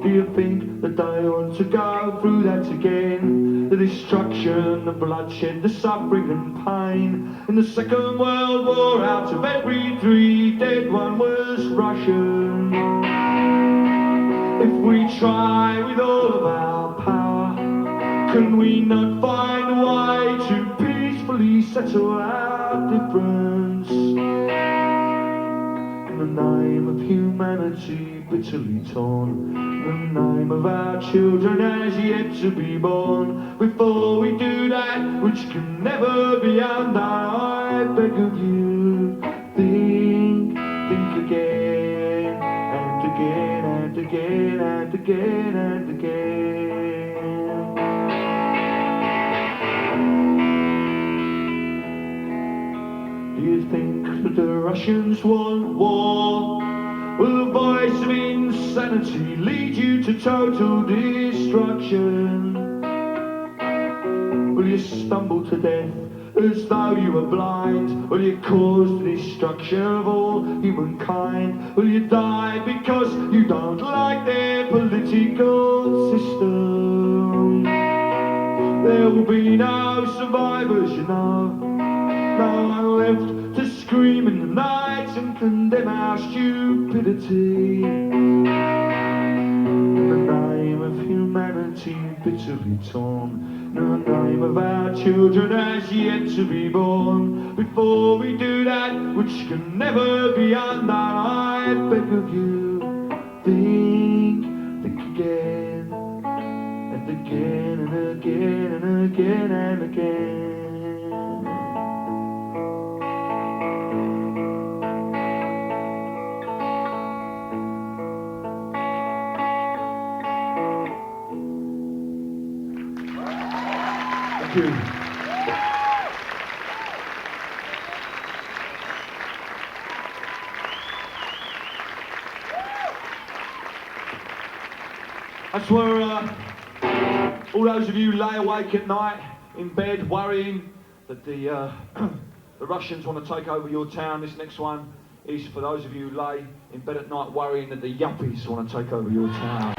Do you think that they want to go through that again? The destruction, the bloodshed, the suffering and pain. In the Second World War, out of every 3 dead, one was Russian. If we try with all of our power, can we not find a way to peacefully settle our difference? In the name of humanity bitterly torn, in the name of our children as yet to be born, before we do that which can never be undone, I beg of you, think again, and again and again and again and again. Do you think that the Russians want war? Will the voice of insanity lead you to total destruction? Will you stumble to death as though you were blind? Will you cause the destruction of all humankind? Will you die because you don't like their political system? There will be no survivors, you know, no one left to scream in the night and condemn our stupidity. In the name of humanity bitterly torn, in the name of our children as yet to be born, before we do that which can never be undone, I beg of you, think again, and again and again and again and again. Thank you. That's where all those of you lay awake at night in bed worrying that the Russians want to take over your town. This next one is for those of you who lay in bed at night worrying that the yuppies want to take over your town.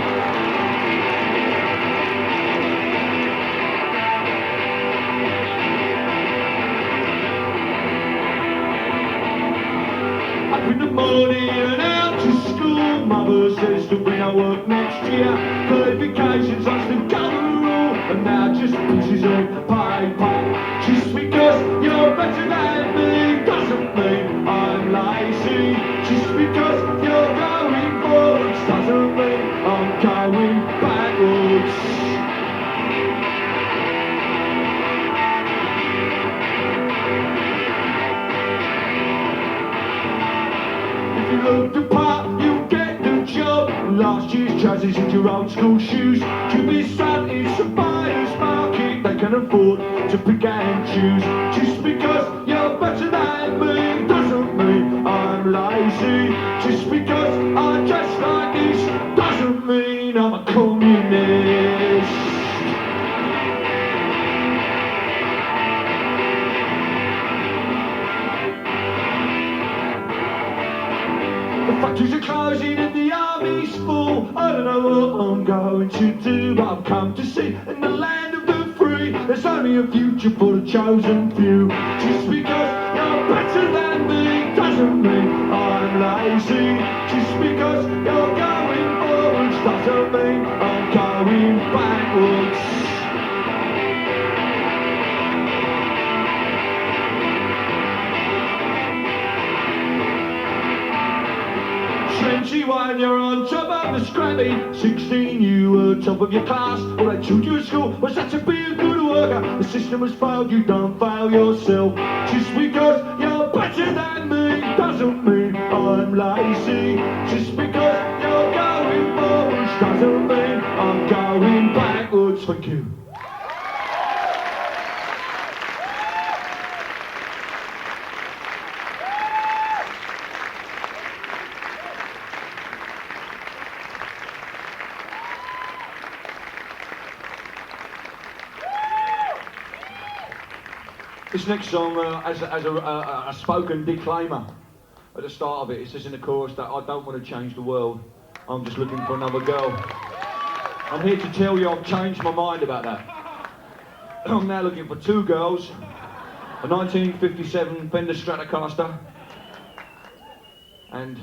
In the morning and out to school, mother says to bring her work next year. Qualifications, that's the golden rule, and now just pieces of paper. Just because you're better than me doesn't mean I'm lazy. Just because you're going forwards doesn't mean I'm going backwards. Look the part, you get the job. Last last year's trousers and your old school shoes. To be sad, it's a buyer's market. They can afford to pick and choose. Just because you're better than me doesn't mean I'm lazy. Just because I dress like this doesn't mean I'm a communist. The factories are closing and the army's full. I don't know what I'm going to do, but I've come to see in the land of the free there's only a future for the chosen few. Just because you're better than me doesn't mean I'm lazy. Just because you're going forwards doesn't mean I'm going backwards. When you're on top of the scrappy, 16 you were top of your class. All they taught you at school was that to be a good worker. The system has failed, you don't fail yourself. Just because you're better than me doesn't mean I'm lazy. Just because you're going forwards doesn't mean I'm going backwards. Thank you. This next song, as a spoken declaimer at the start of it, it says in the chorus that I don't want to change the world, I'm just looking for another girl. I'm here to tell you I've changed my mind about that. I'm now looking for two girls, a 1957 Fender Stratocaster, and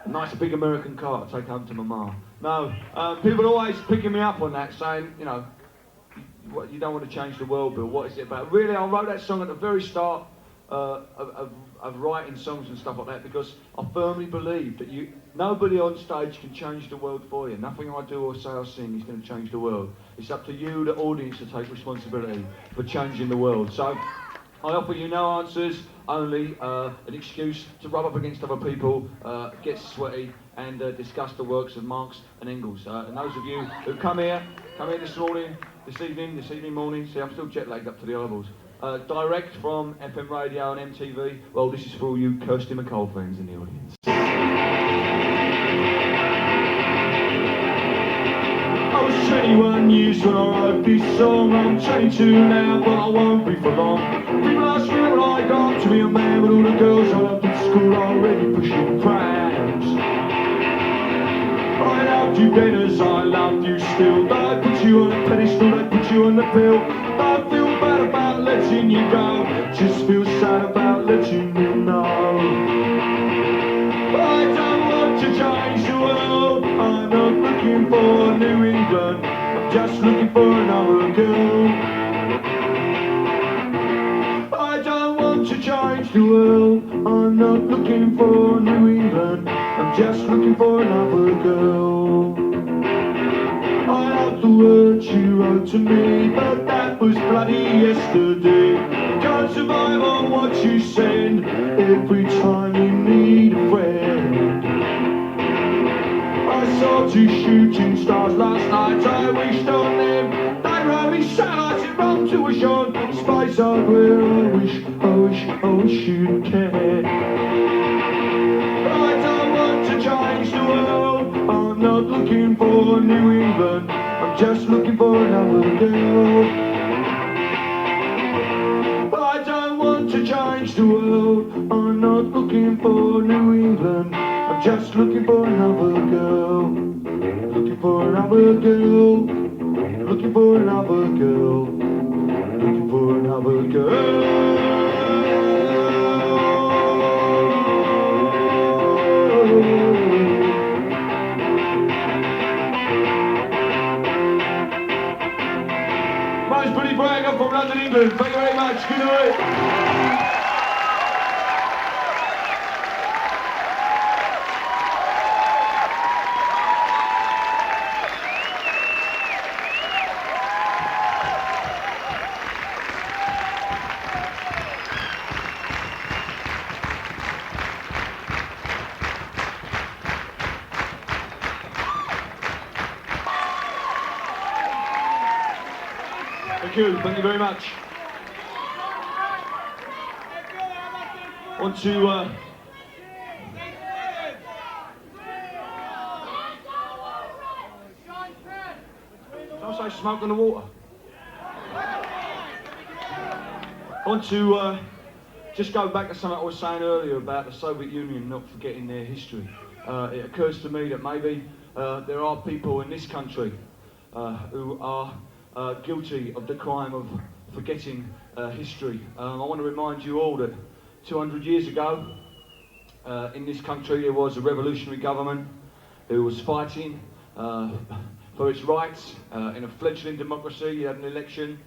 a nice big American car to take home to my mum. No, people are always picking me up on that, saying, you know, what, you don't want to change the world, Bill, what is it about? Really, I wrote that song at the very start of writing songs and stuff like that because I firmly believe that nobody on stage can change the world for you. Nothing I do or say or sing is going to change the world. It's up to you, the audience, to take responsibility for changing the world. So I offer you no answers, only an excuse to rub up against other people, get sweaty, and discuss the works of Marx and Engels. And those of you who come here this evening morning, see I'm still jet lagged up to the eyeballs, direct from FM radio and MTV, well this is for all you Kirsty MacColl fans in the audience. I was 21 years when I wrote this song, I'm 22 now but I won't be for long. People ask me when I got to be a man, but all the girls I loved at school already pushing prams. I loved you then as I loved you still. They put you on a pedestal, they put you on the pill. Don't feel bad about letting you go, just feel sad about letting you know. I don't want to change the world, I'm not looking for New England, I'm just looking for another girl. I don't want to change the world, I'm not looking for New England, I'm just looking for another girl. I love the words you wrote to me, but that was bloody yesterday. You can't survive on what you send every time you need a friend. I saw two shooting stars last night, I wished on them. They ran me satellites in Rome to a shore, space hardware, I wish you'd care. I don't want to change the world, I'm not looking for New England, I'm just looking for another girl. I don't want to change the world, I'm not looking for New England, I'm just looking for another girl. Looking for another girl, looking for another girl, looking for another girl. My name's Bragg, I'm from London, England. Thank you very much. Good night. Thank you very much. On to I say smoke on the water. On to just go back to something I was saying earlier about the Soviet Union not forgetting their history. It occurs to me that maybe there are people in this country who are guilty of the crime of forgetting history. I want to remind you all that 200 years ago in this country there was a revolutionary government who was fighting for its rights. In a fledgling democracy, you had an election,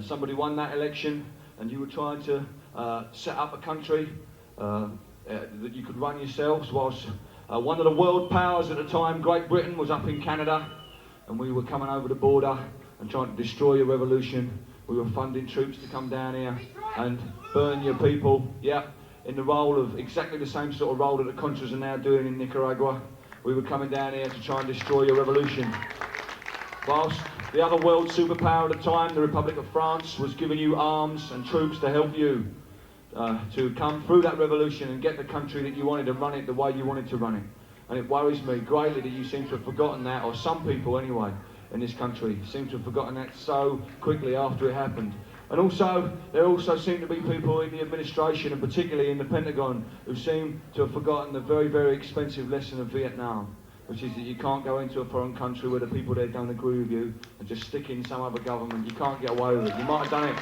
somebody won that election, and you were trying to set up a country that you could run yourselves, whilst one of the world powers at the time, Great Britain, was up in Canada, and we were coming over the border and trying to destroy your revolution. We were funding troops to come down here and burn your people, yeah, in the role of exactly the same sort of role that the Contras are now doing in Nicaragua. We were coming down here to try and destroy your revolution. Whilst the other world superpower at the time, the Republic of France, was giving you arms and troops to help you to come through that revolution and get the country that you wanted to run it the way you wanted to run it. And it worries me greatly that you seem to have forgotten that, or some people anyway in this country seem to have forgotten that so quickly after it happened. And also, there also seem to be people in the administration, and particularly in the Pentagon, who seem to have forgotten the very, very expensive lesson of Vietnam, which is that you can't go into a foreign country where the people there don't agree with you and just stick in some other government. You can't get away with it. You might have done it.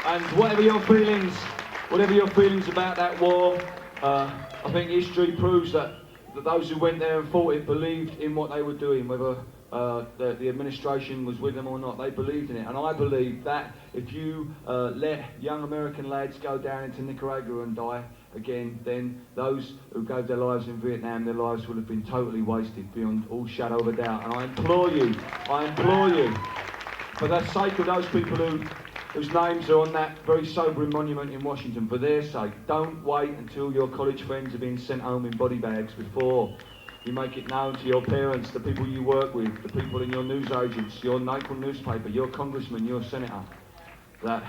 And whatever your feelings about that war, I think history proves that those who went there and fought it believed in what they were doing, whether the administration was with them or not. They believed in it, and I believe that if you let young American lads go down into Nicaragua and die again, then those who gave their lives in Vietnam, their lives would have been totally wasted beyond all shadow of a doubt. And I implore you, for the sake of those people whose names are on that very sobering monument in Washington, for their sake, don't wait until your college friends are being sent home in body bags before you make it known to your parents, the people you work with, the people in your news agents, your local newspaper, your congressman, your senator, that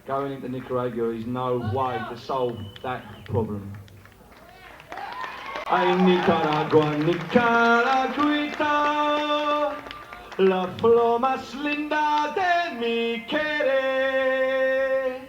going into Nicaragua is no way to solve that problem. Ay, Nicaragua Nicaraguita, la flor más linda de mi querer,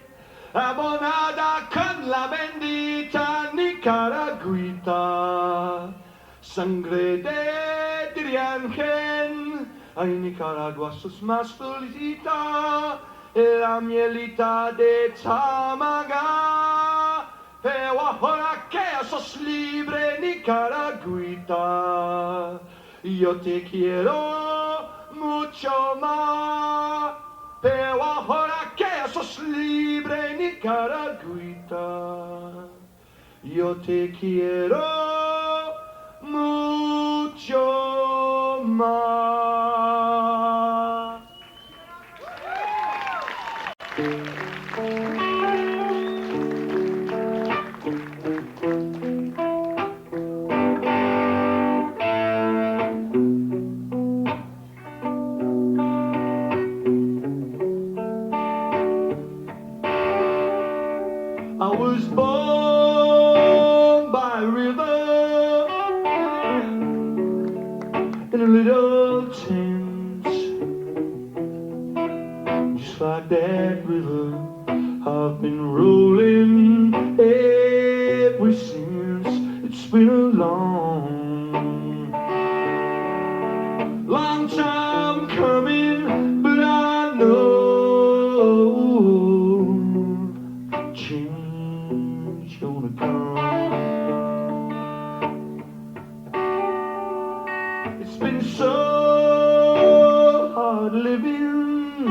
abonada con la bendita Nicaragüita. Sangre de Diriangén, ay Nicaragua sos más dulcita, la mielita de Tamaga, pero ahora que sos libre Nicaragüita, yo te quiero mucho más, pero ahora que sos libre Nicaragüita, yo te quiero mucho más. I was born by a river in a little tent, just like that river I've been rolling ever since. It's been a long time coming, but I know change gonna come. It's been so hard living,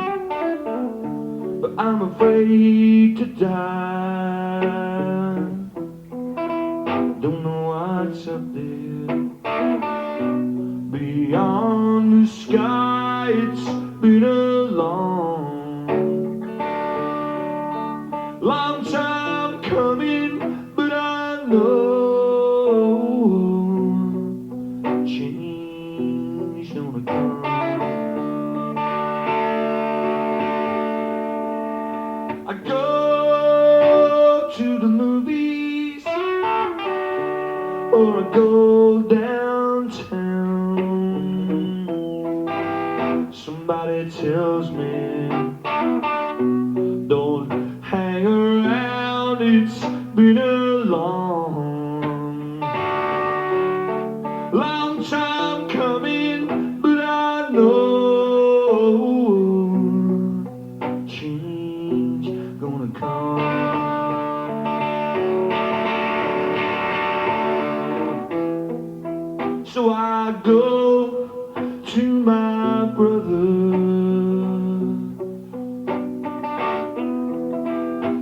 but I'm afraid to die. Don't know what's up there beyond the sky. It's been a long time coming, but I know change gonna come. I go to the movies, or I go downtown. Somebody tells me, don't hang around, it's been a long time coming, but I know change gonna come. So I go to my brother,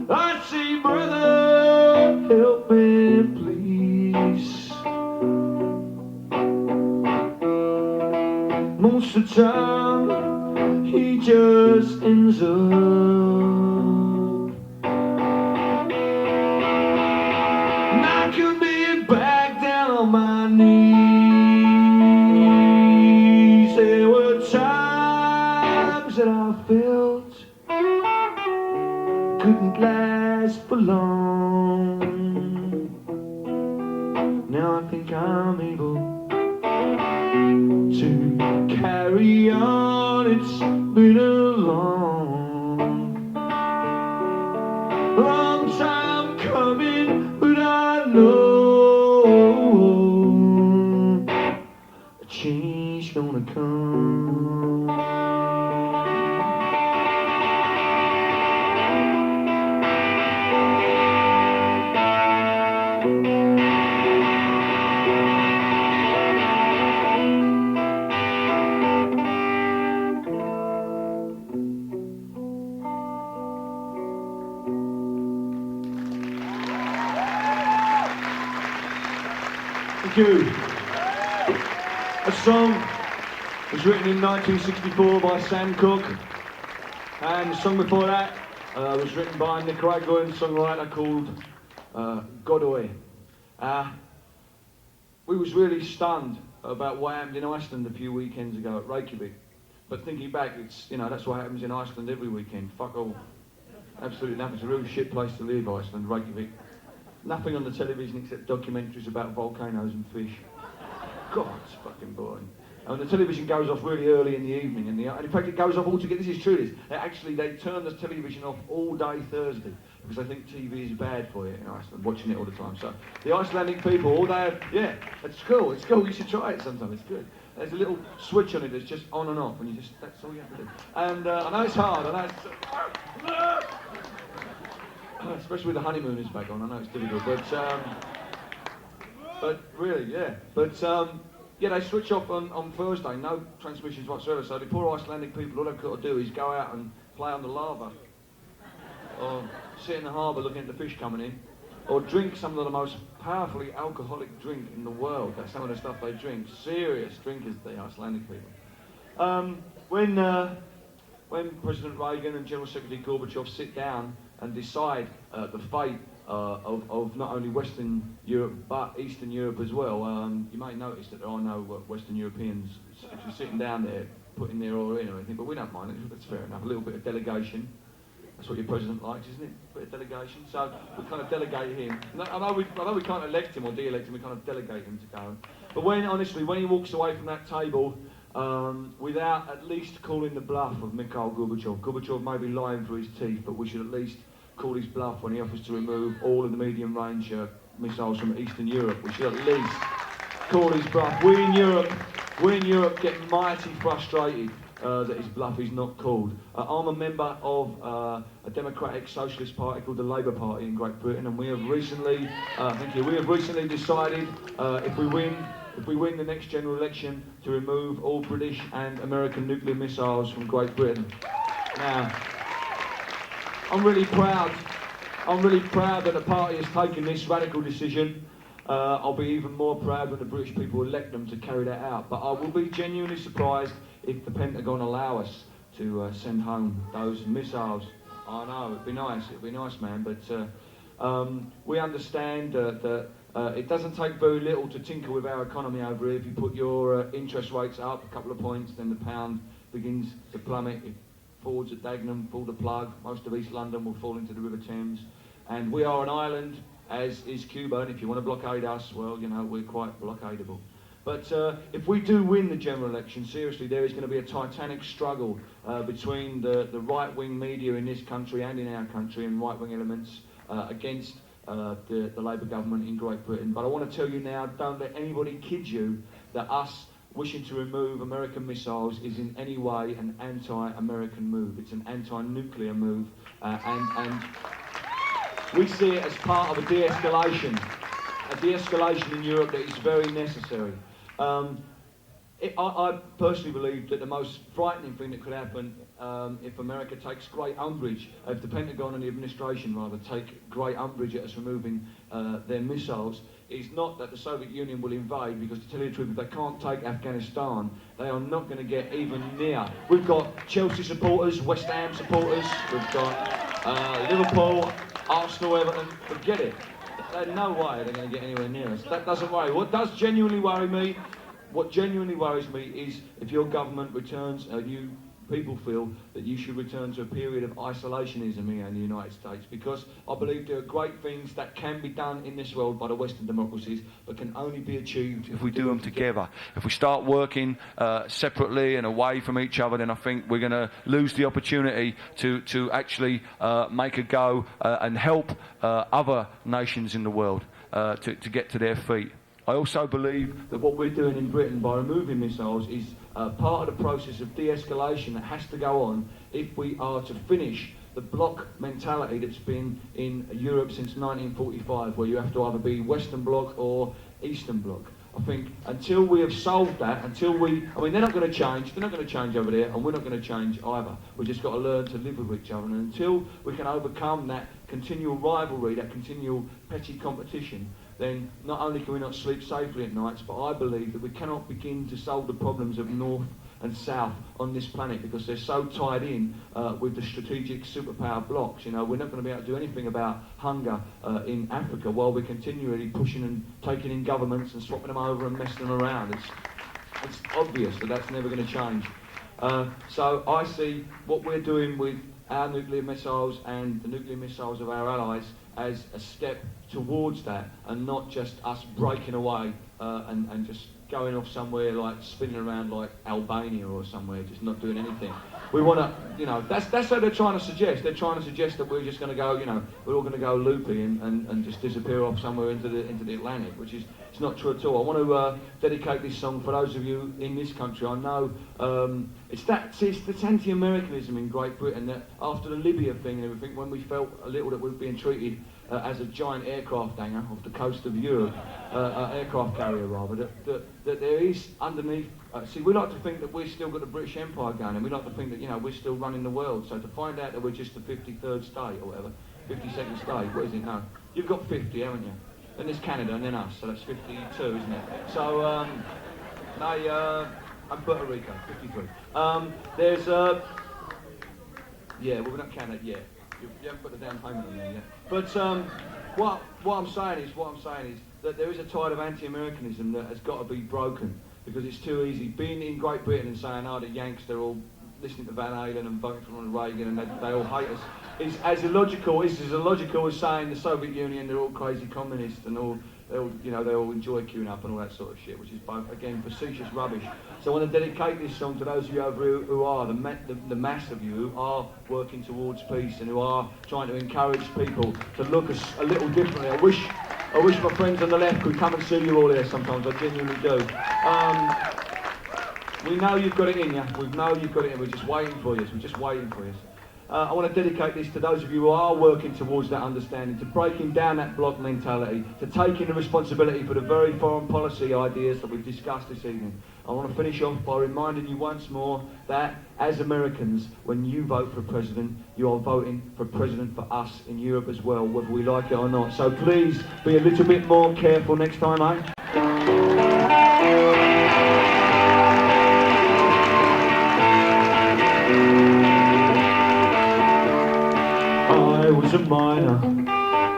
I say, brother, help me please. Most of the time, he just ends up knocking me back down on my knees. There were times that I felt couldn't last for long. Now I think I'm able to carry on. It's been a long time coming, but I know a change gonna come. Thank you. A song was written in 1964 by Sam Cooke, and the song before that was written by a Nicaraguan songwriter called Godoy. We was really stunned about what happened in Iceland a few weekends ago at Reykjavik, but thinking back, it's, you know, that's what happens in Iceland every weekend. Fuck all. Absolutely nothing. It's a real shit place to live, Iceland, Reykjavik. Nothing on the television except documentaries about volcanoes and fish. God, it's fucking boring. And the television goes off really early in the evening, and in fact it goes off altogether. This is true. They turn the television off all day Thursday because they think TV is bad for you in Iceland, watching it all the time. So the Icelandic people, all they have, yeah, it's cool. It's cool. You should try it sometime. It's good. There's a little switch on it that's just on and off, and you just, that's all you have to do. And I know it's hard. I know it's, especially with the honeymooners back on, I know it's difficult, but really, yeah. But yeah, they switch off on Thursday, no transmissions whatsoever. So the poor Icelandic people, all they've got to do is go out and play on the lava, or sit in the harbour looking at the fish coming in, or drink some of the most powerfully alcoholic drink in the world. That's some of the stuff they drink. Serious drinkers, the Icelandic people. When President Reagan and General Secretary Gorbachev sit down and decide the fate of not only Western Europe but Eastern Europe as well. You may notice that there are no Western Europeans actually sitting down there putting their oil in or anything, but we don't mind it. That's fair enough. A little bit of delegation. That's what your president likes, isn't it? A bit of delegation. So we kind of delegate him. Although we can't elect him or de-elect him, we kind of delegate him to go. But honestly, when he walks away from that table, without at least calling the bluff of Mikhail Gorbachev. Gorbachev may be lying through his teeth, but we should at least call his bluff when he offers to remove all of the medium-range missiles from Eastern Europe. We should at least call his bluff. We in Europe get mighty frustrated that his bluff is not called. I'm a member of a democratic socialist party called the Labour Party in Great Britain, and we have recently, decided if we win the next general election, to remove all British and American nuclear missiles from Great Britain. Now, I'm really proud that the party has taken this radical decision. I'll be even more proud when the British people elect them to carry that out. But I will be genuinely surprised if the Pentagon allow us to send home those missiles. I know, it'd be nice, man. But we understand that it doesn't take very little to tinker with our economy over here. If you put your interest rates up a couple of points, then the pound begins to plummet. If forwards at Dagenham, pull the plug. Most of East London will fall into the River Thames. And we are an island, as is Cuba, and if you want to blockade us, well, you know, we're quite blockadable. But if we do win the general election, seriously, there is going to be a titanic struggle between the right-wing media in this country and in our country, and right-wing elements against the Labour government in Great Britain. But I want to tell you now, don't let anybody kid you that us wishing to remove American missiles is in any way an anti-American move. It's an anti-nuclear move, and we see it as part of a de-escalation in Europe that is very necessary. I personally believe that the most frightening thing that could happen if America takes great umbrage, if the Pentagon and the administration rather take great umbrage at us removing their missiles, is not that the Soviet Union will invade, because to tell you the truth, if they can't take Afghanistan, they are not going to get even near. We've got Chelsea supporters, West Ham supporters, we've got Liverpool, Arsenal, Everton, forget it. There's no way they're going to get anywhere near us. That doesn't worry. What genuinely worries me is if your government returns, you people feel that you should return to a period of isolationism here in the United States, because I believe there are great things that can be done in this world by the Western democracies, but can only be achieved if we do them together. If we start working separately and away from each other, then I think we're going to lose the opportunity to actually make a go and help other nations in the world to get to their feet. I also believe that what we're doing in Britain by removing missiles is part of the process of de-escalation that has to go on if we are to finish the bloc mentality that's been in Europe since 1945, where you have to either be Western Bloc or Eastern Bloc. I think until we have solved that, they're not going to change over there, and we're not going to change either. We've just got to learn to live with each other, and until we can overcome that continual rivalry, that continual petty competition, then not only can we not sleep safely at nights, but I believe that we cannot begin to solve the problems of North and South on this planet, because they're so tied in with the strategic superpower blocks. You know, we're not going to be able to do anything about hunger in Africa while we're continually pushing and taking in governments and swapping them over and messing them around. It's obvious that that's never going to change. So I see what we're doing with our nuclear missiles and the nuclear missiles of our allies as a step towards that, and not just us breaking away and just going off somewhere like spinning around like Albania or somewhere, just not doing anything. We want to, that's what they're trying to suggest. They're trying to suggest that we're just going to go, we're all going to go loopy and just disappear off somewhere into the Atlantic, which is it's not true at all. I want to dedicate this song for those of you in this country. I know it's anti-Americanism in Great Britain that after the Libya thing and everything, when we felt a little that we were being treated as a giant aircraft hangar off the coast of Europe, aircraft carrier rather, that there is underneath, see, we like to think that we've still got the British Empire going, and we like to think that, we're still running the world. So to find out that we're just the 53rd state or whatever, 52nd state, what is it now? You've got 50, haven't you? Then there's Canada and then us, so that's 52, isn't it? So, I'm Puerto Rico, 53. Yeah, well, we're not Canada yet. You haven't put the down payment on there yet. But what I'm saying is that there is a tide of anti-Americanism that has got to be broken, because it's too easy. Being in Great Britain and saying, the Yanks, they're all listening to Van Halen and voting for Ronald Reagan and they all hate us, is as illogical as saying the Soviet Union, they're all crazy communists and they all enjoy queuing up and all that sort of shit, which is both, again, facetious rubbish. So I want to dedicate this song to those of you over who are, the mass of you, who are working towards peace and who are trying to encourage people to look a little differently. I wish my friends on the left could come and see you all here sometimes, I genuinely do. We know you've got it in you, we're just waiting for you, I want to dedicate this to those of you who are working towards that understanding, to breaking down that bloc mentality, to taking the responsibility for the very foreign policy ideas that we've discussed this evening. I want to finish off by reminding you once more that, as Americans, when you vote for a president, you are voting for a president for us in Europe as well, whether we like it or not. So please be a little bit more careful next time, eh? I was a miner,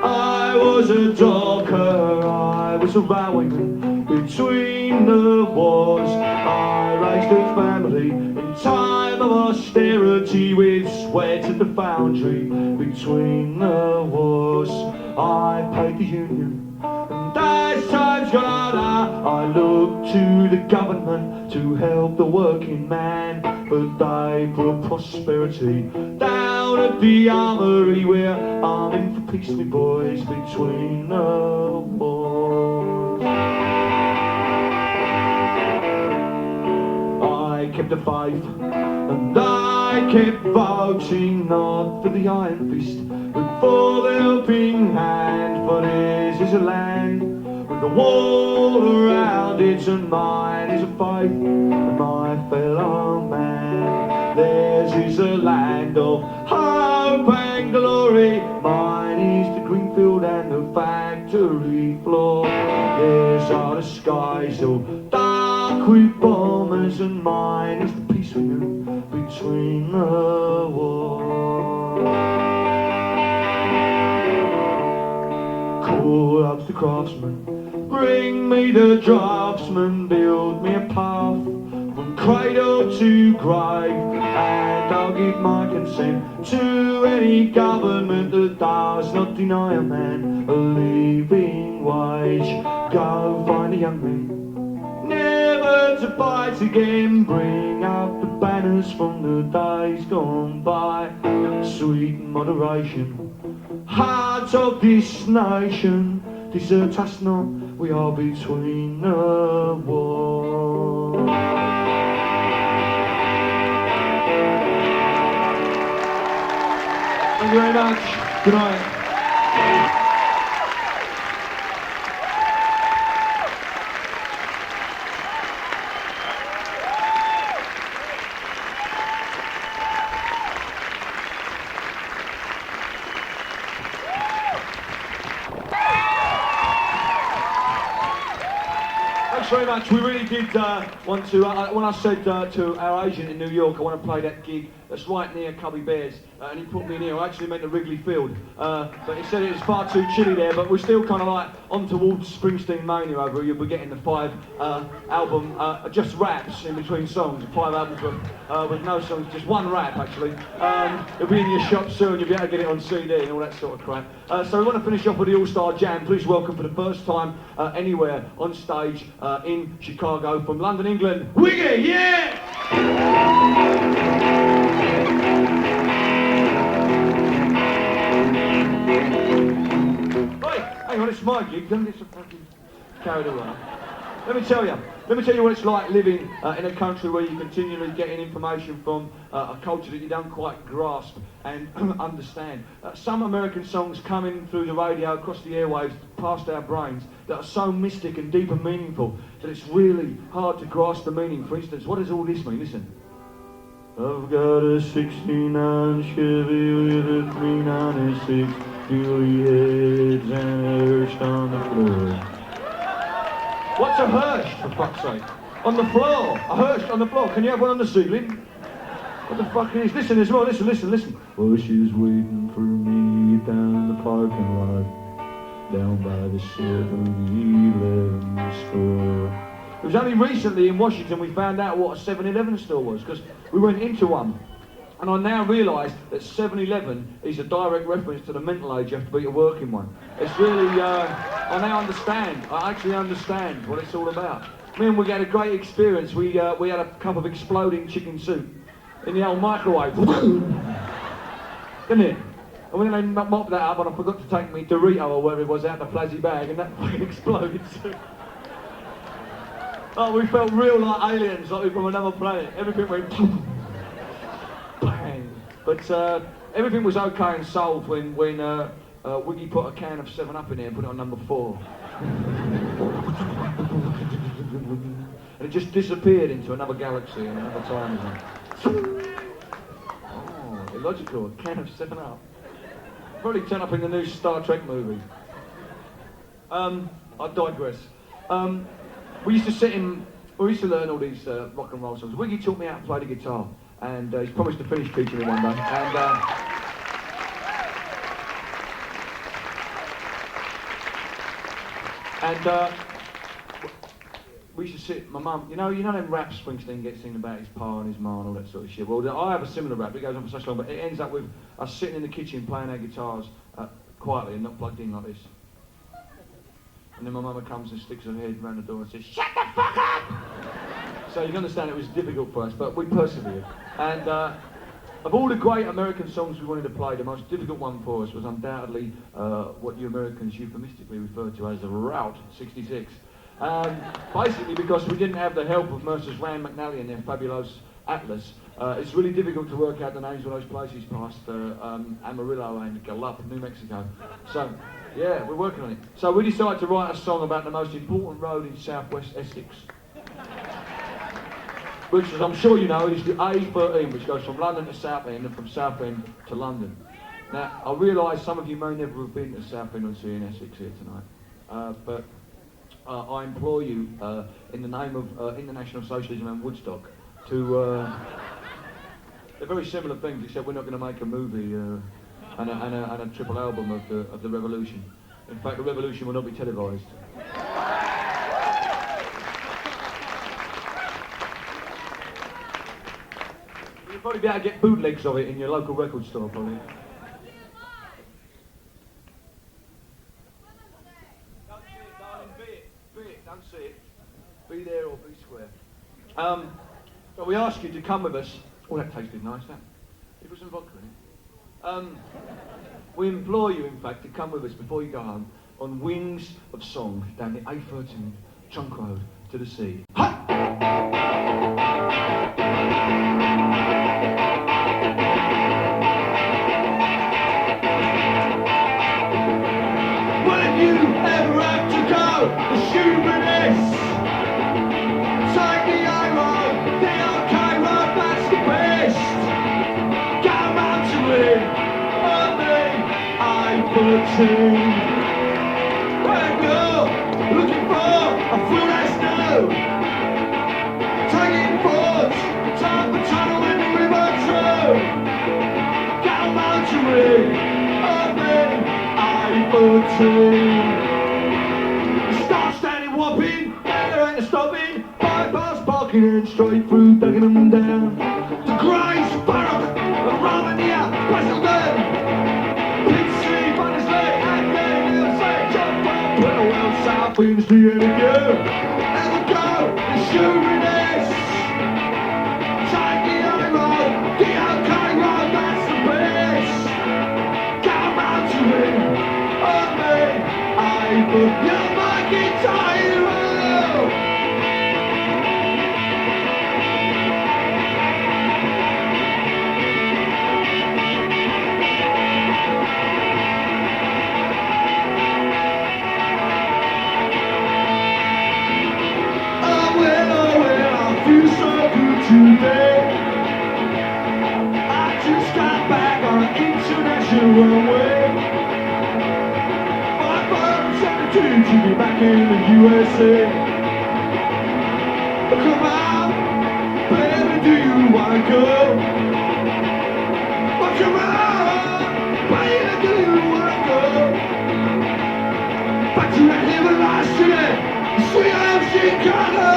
I was a docker, I was a railwayman between the wars. I raised a family in time time of austerity with sweat at the foundry. Between the wars, I paid the union. And as time's gone harder, I look to the government to help the working man. But they put prosperity down at the armory. We're arming for peace, me boys, between the wars. I kept the faith, and I kept voting not for the iron fist, but for the helping hand. For this is a land with the wall around it, and mine is a faith, and my fellow man. Theirs is a land of hope and glory. Mine is the green field and the factory floor. Theirs are the skies so dark with bombers, and mine is the peace we knew between the wars. Call up the craftsman, bring me the draftsman, build me a path from cradle to grave, and I'll give my consent to any government that does not deny a man a living wage. Go find a young man, never to fight again. Bring up the banners from the days gone by. Sweet moderation, heart of this nation, desert us not, we are between the wars. Thank you very much. Good night. Thanks very much. We really did want to, when I said to our agent in New York, I want to play that gig that's right near Cubby Bears, and he put me in here. I actually meant the Wrigley Field, but he said it was far too chilly there, but we're still kind of like on towards Springsteen mania over here. We're getting the 5 album, just raps in between songs, 5 albums with no songs, just 1 rap actually. It'll be in your shop soon, you'll be able to get it on CD and all that sort of crap. So we want to finish off with the All-Star Jam. Please welcome for the first time anywhere on stage in Chicago from London, England, Wiggy, yeah! Hey, hang on, it's my gig, don't get so fucking carried away. Let me tell you what it's like living in a country where you're continually getting information from a culture that you don't quite grasp and understand. Some American songs coming through the radio, across the airwaves, past our brains, that are so mystic and deep and meaningful that it's really hard to grasp the meaning. For instance, what does all this mean? Listen. I've got a 69 Chevy with a 396 Juliet's and a Hirsch on the floor. What's a Hirsch, for fuck's sake? On the floor. A Hirsch on the floor. Can you have one on the ceiling? What the fuck is this? Listen as well. Listen. Well, she's waiting for me down the parking lot, down by the 7-Eleven store. It was only recently in Washington we found out what a 7-Eleven store was, because we went into one. And I now realise that 7-Eleven is a direct reference to the mental age you have to be a working one. It's really, I now understand. I actually understand what it's all about. Me and we had a great experience. We had a cup of exploding chicken soup in the old microwave. Didn't it? And when they mopped that up, and I forgot to take me Dorito or whatever it was out the plastic bag, and that fucking exploded soup. Oh, we felt real like aliens, like we from another planet. Everything went bang. But everything was okay and solved when Wiggy put a can of 7-Up in there and put it on number 4. And it just disappeared into another galaxy and another time. Oh, illogical, a can of 7-Up. Probably turn up in the new Star Trek movie. I digress. We used to learn all these rock and roll songs. Wiggy taught me how to play the guitar, and he's promised to finish teaching me one day. And we used to sit, my mum, you know them raps Springsteen gets singing about his pa and his ma and all that sort of shit. Well, I have a similar rap, it goes on for such long, but it ends up with us sitting in the kitchen playing our guitars quietly and not plugged in like this. And then my mama comes and sticks her head around the door and says, "Shut the fuck up!" So you can understand it was difficult for us, but we persevered. And of all the great American songs we wanted to play, the most difficult one for us was undoubtedly what you Americans euphemistically refer to as the Route 66. Basically because we didn't have the help of Mercer's Rand McNally and their fabulous Atlas. It's really difficult to work out the names of those places past Amarillo and Gallup, New Mexico. So, yeah, we're working on it. So we decided to write a song about the most important road in southwest Essex. Which, as I'm sure you know, is the A13, which goes from London to Southend and from Southend to London. Now, I realise some of you may never have been to Southend or see in Essex here tonight, but I implore you, in the name of international socialism and Woodstock, to... they're very similar things, except we're not going to make a movie and a triple album of the revolution. In fact, the revolution will not be televised. You'll probably be able to get bootlegs of it in your local record store, probably. Don't see it, darling, be it, don't see it. Be there or be square. But we ask you to come with us. Oh, that tasted nice, that. You put some vodka in it. We implore you, in fact, to come with us before you go home on Wings of Song down the A13 trunk road to the sea. Ha! Well, if you ever have to go, the humanist, take the high road, the okay road, that's the best. Come out to it, on the I-13. Well, go, looking for a fool that's new. Taking forts, time for tunnel in the river through. Come out to it, on the I-13. Start standing whopping, there ain't a stopping. Bypass parking and straight through, dugging them down. The Grace, Barrock, and Romania, Basildon. Pixie, Bunnisley, and then they'll say, jump up, well, south winds the end of you. And we'll go, the humanist. Take the high road, the okay road, that's the best. Come out to it, on me, I put your market tire. Today, I just got back on an international runway. My father sent to be back in the USA. Come on, baby, do you wanna go? Come on, baby, do you wanna go? Back to that living life today, sweet home Chicago.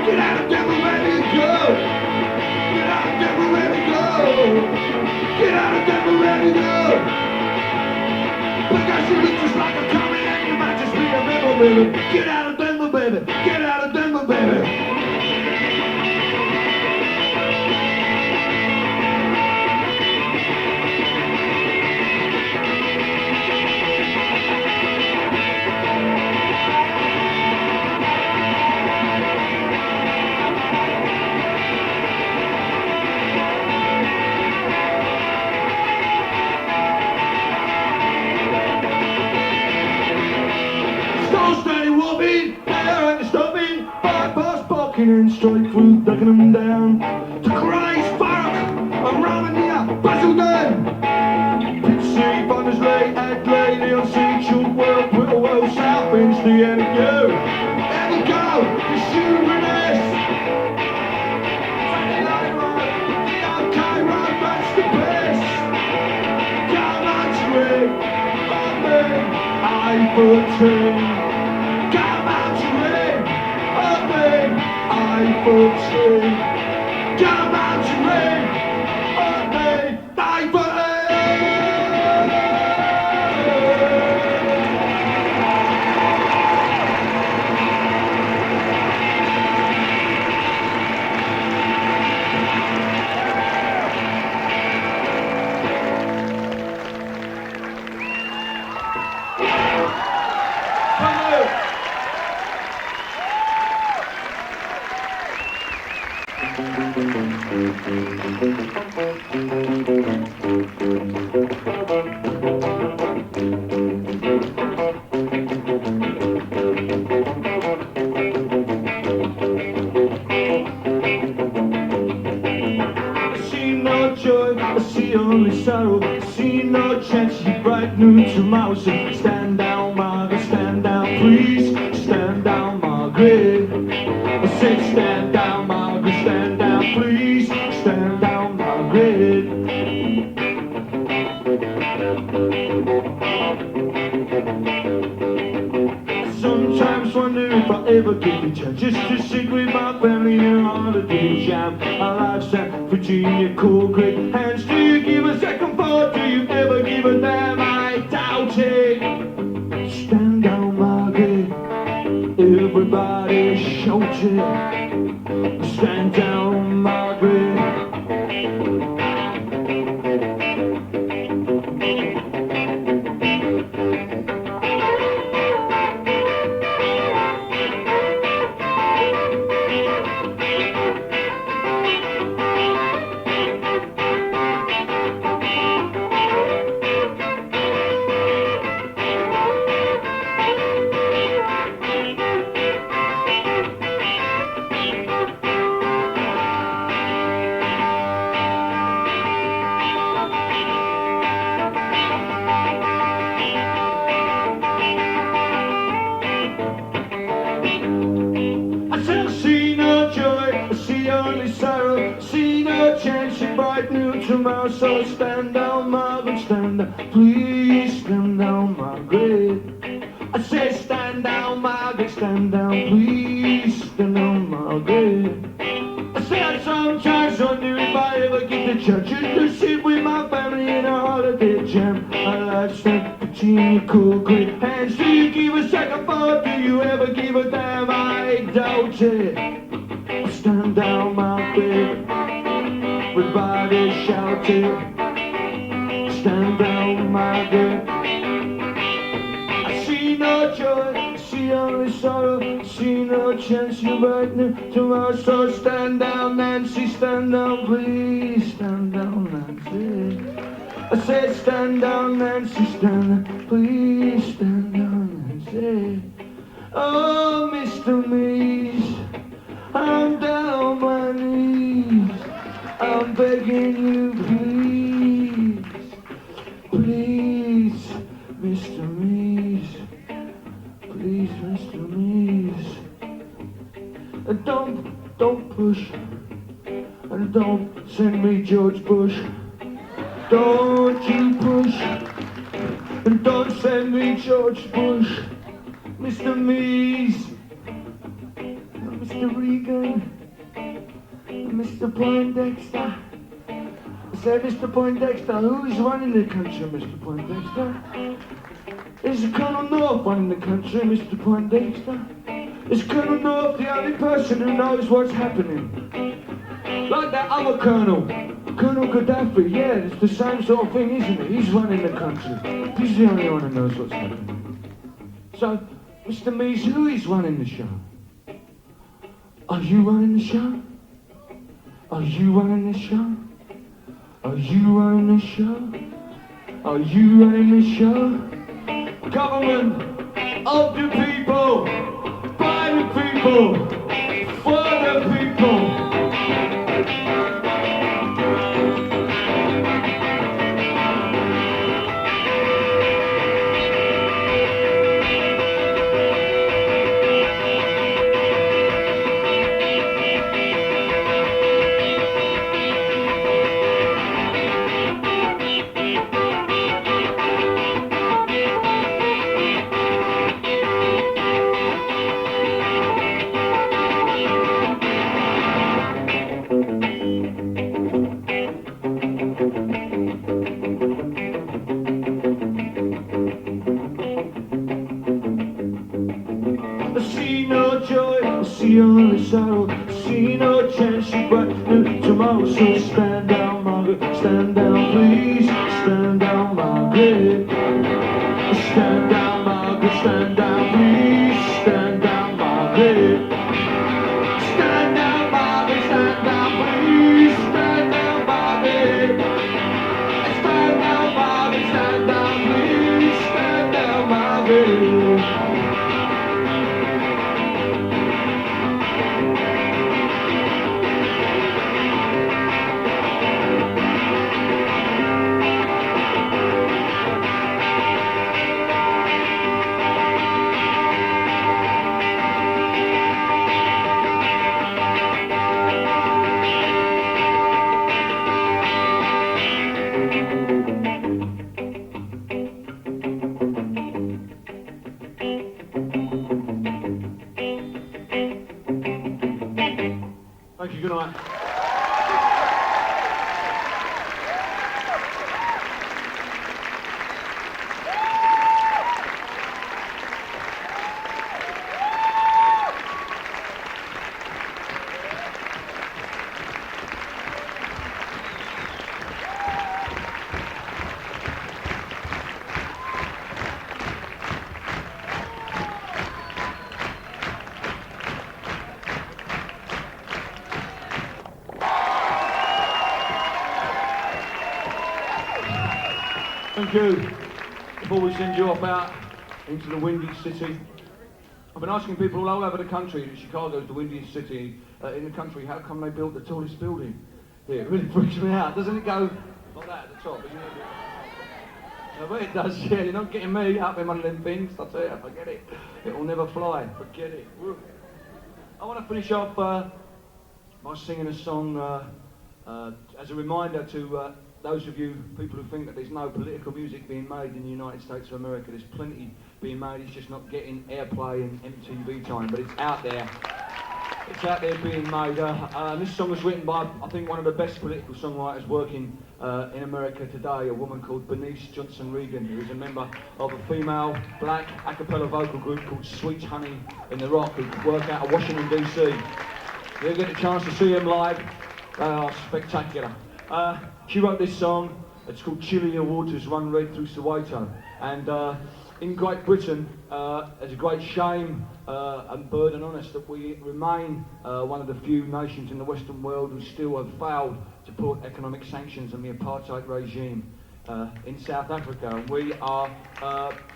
Get out of Denver, ready to go. Get out of Denver, ready to go. Get out of Denver, ready to go. Because you look just like a comet and you might just be a rebel, baby. Get out of Denver, baby. Get out of Denver, baby. And straight through, ducking them down. To Grace, Barrock, and Romania, Basildon. Pixie, Bunnisley, Adley, Leon C, Chiltwell, Whittlewell, South End's the end of you. There we go, the humanist. Take the light road, the okay road, that's the best. Come on to it, on me, I
I-14. Cabaret, okay, I-14. Cabaret, okay, I-14. Tomorrow, so stand down, Margaret, stand down, please, stand down, Margaret. I said, stand down, Margaret, stand down, please, stand down, Margaret. Sometimes wonder if I ever get the chance just to sit with my family in a holiday jam. Our life's at Virginia, cool, great hands. Do you give a second thought? Do you ever give a damn? I doubt it. Stand down, Margaret. Everybody shout it. Stand down, Margaret. Tomorrow, so stand down, Margaret, stand down, please stand down, Margaret. I said stand down, Margaret, stand down, please stand down, Margaret. I said sometimes wonder if I ever get the chance to sit with my family in a holiday jam. I like St. Virginia, cool, great hands. Do you give a second thought? Do you ever give a damn? I doubt it. Stand down, Margaret. Everybody shout it. Stand down, Margaret. I see no joy, see only sorrow, see no chance you're brightening tomorrow. So stand down, Nancy, stand down, please. Stand down, Nancy. I said stand down, Nancy, stand down, please. Stand down, Nancy. Oh, Mr. Mees, I'm down on my knees. I'm begging you, please, please, Mr. Mees, please, Mr. Mees. Don't push, and don't send me George Bush. Don't you push, and don't send me George Bush, Mr. Mees, Mr. Reagan. Mr. Poindexter. I said, Mr. Poindexter, who's running the country, Mr. Poindexter? Is Colonel North running the country, Mr. Poindexter? Is Colonel North the only person who knows what's happening? Like that other Colonel, Colonel Gaddafi, yeah, it's the same sort of thing, isn't it? He's running the country. He's the only one who knows what's happening. So, Mr. Mees, who is running the show? Are you running the show? Are you running the show? Are you running the show? Are you running the show? Government of the people, by the people, for the people. saddle. See no chance, she bright new tomorrow. So stand down, Margaret, stand down, please. Stand down, Margaret. Stand down, Margaret, stand down, please. Stand down, Margaret. Stand down, Margaret, stand down, please. Stand down, Margaret. Stand down, Margaret, stand down, please. Stand down, Margaret.
Thank you, good night. Thank you. Before we send you off out into the windy city, I've been asking people all over the country, Chicago's the windiest city in the country, how come they built the tallest building here? It really freaks me out. Doesn't it go like that at the top, isn't it? I bet it does, yeah. You're not getting me up in one of them things, I tell you, forget it. It will never fly, forget it. Woo. I want to finish off by singing a song as a reminder to those of you people who think that there's no political music being made in the United States of America. There's plenty being made, it's just not getting airplay and MTV time, but it's out there. It's out there being made. This song was written by, I think, one of the best political songwriters working in America today, a woman called Bernice Johnson Reagan, who is a member of a female black a cappella vocal group called Sweet Honey in the Rock, who work out of Washington DC. You'll get a chance to see them live. They are spectacular. She wrote this song, it's called Chile, Your Waters Run Red Through Soweto, and in Great Britain, it's a great shame and burden on us that we remain one of the few nations in the Western world who still have failed to put economic sanctions on the apartheid regime in South Africa. And we are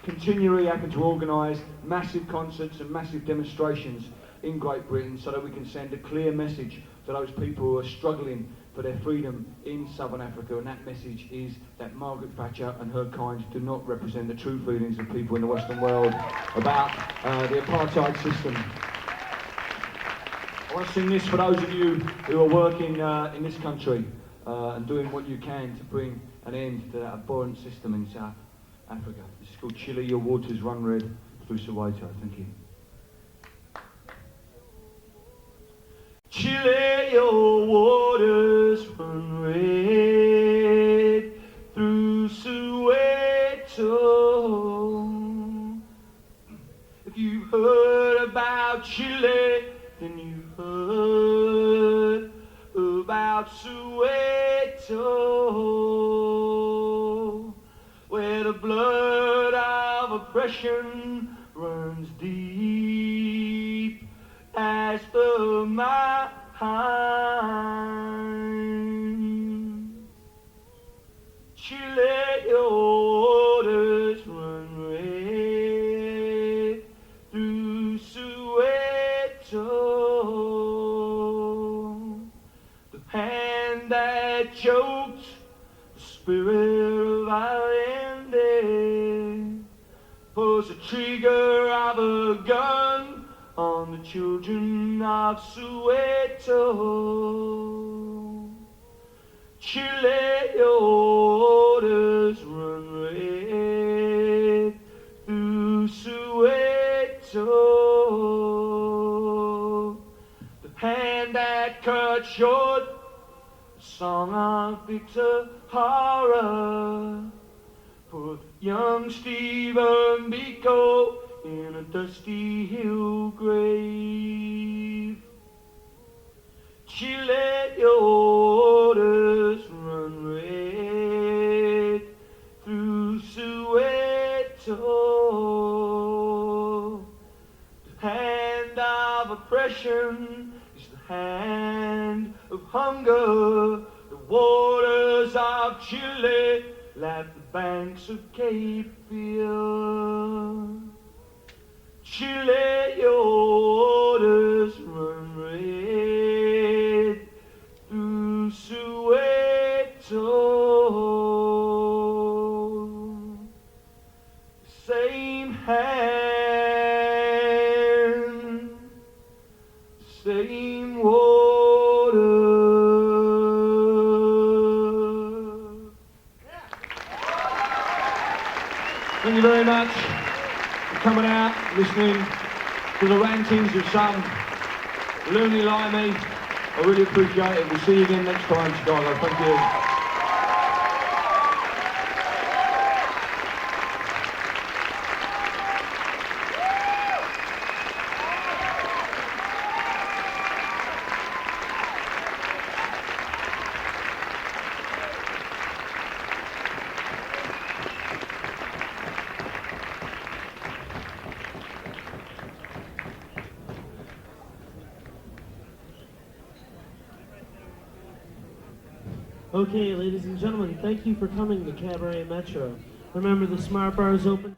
continually having to organise massive concerts and massive demonstrations in Great Britain so that we can send a clear message to those people who are struggling for their freedom in Southern Africa, and that message is that Margaret Thatcher and her kind do not represent the true feelings of people in the Western world about the apartheid system. I want to sing this for those of you who are working in this country and doing what you can to bring an end to that abhorrent system in South Africa. This is called Chile, Your Waters Run Red Through Soweto. Thank you. Chile, your waters run red through Soweto. If you've heard about Chile, then you've heard about Soweto, where the blood of oppression runs deep as the mine. Chile, your waters run red through Soweto. The hand that choked the spirit of Allende pulls the trigger of a gun on the children of Soweto. Chile, your waters run red through Soweto. The hand that cut short the song of Victor Horror put young Stephen Biko in a dusty hill grave. your waters run red through Soweto. The hand of oppression is the hand of hunger. The waters of Chile lap the banks of Cape Fear. Chile, your waters run red through Soweto. Same hand, same water. Thank you very much for coming out, listening to the rantings of some loony like me. I really appreciate it. We'll see you again next time, Chicago. Thank you.
Okay, ladies and gentlemen, thank you for coming to Cabaret Metro. Remember, the Smart Bar is open.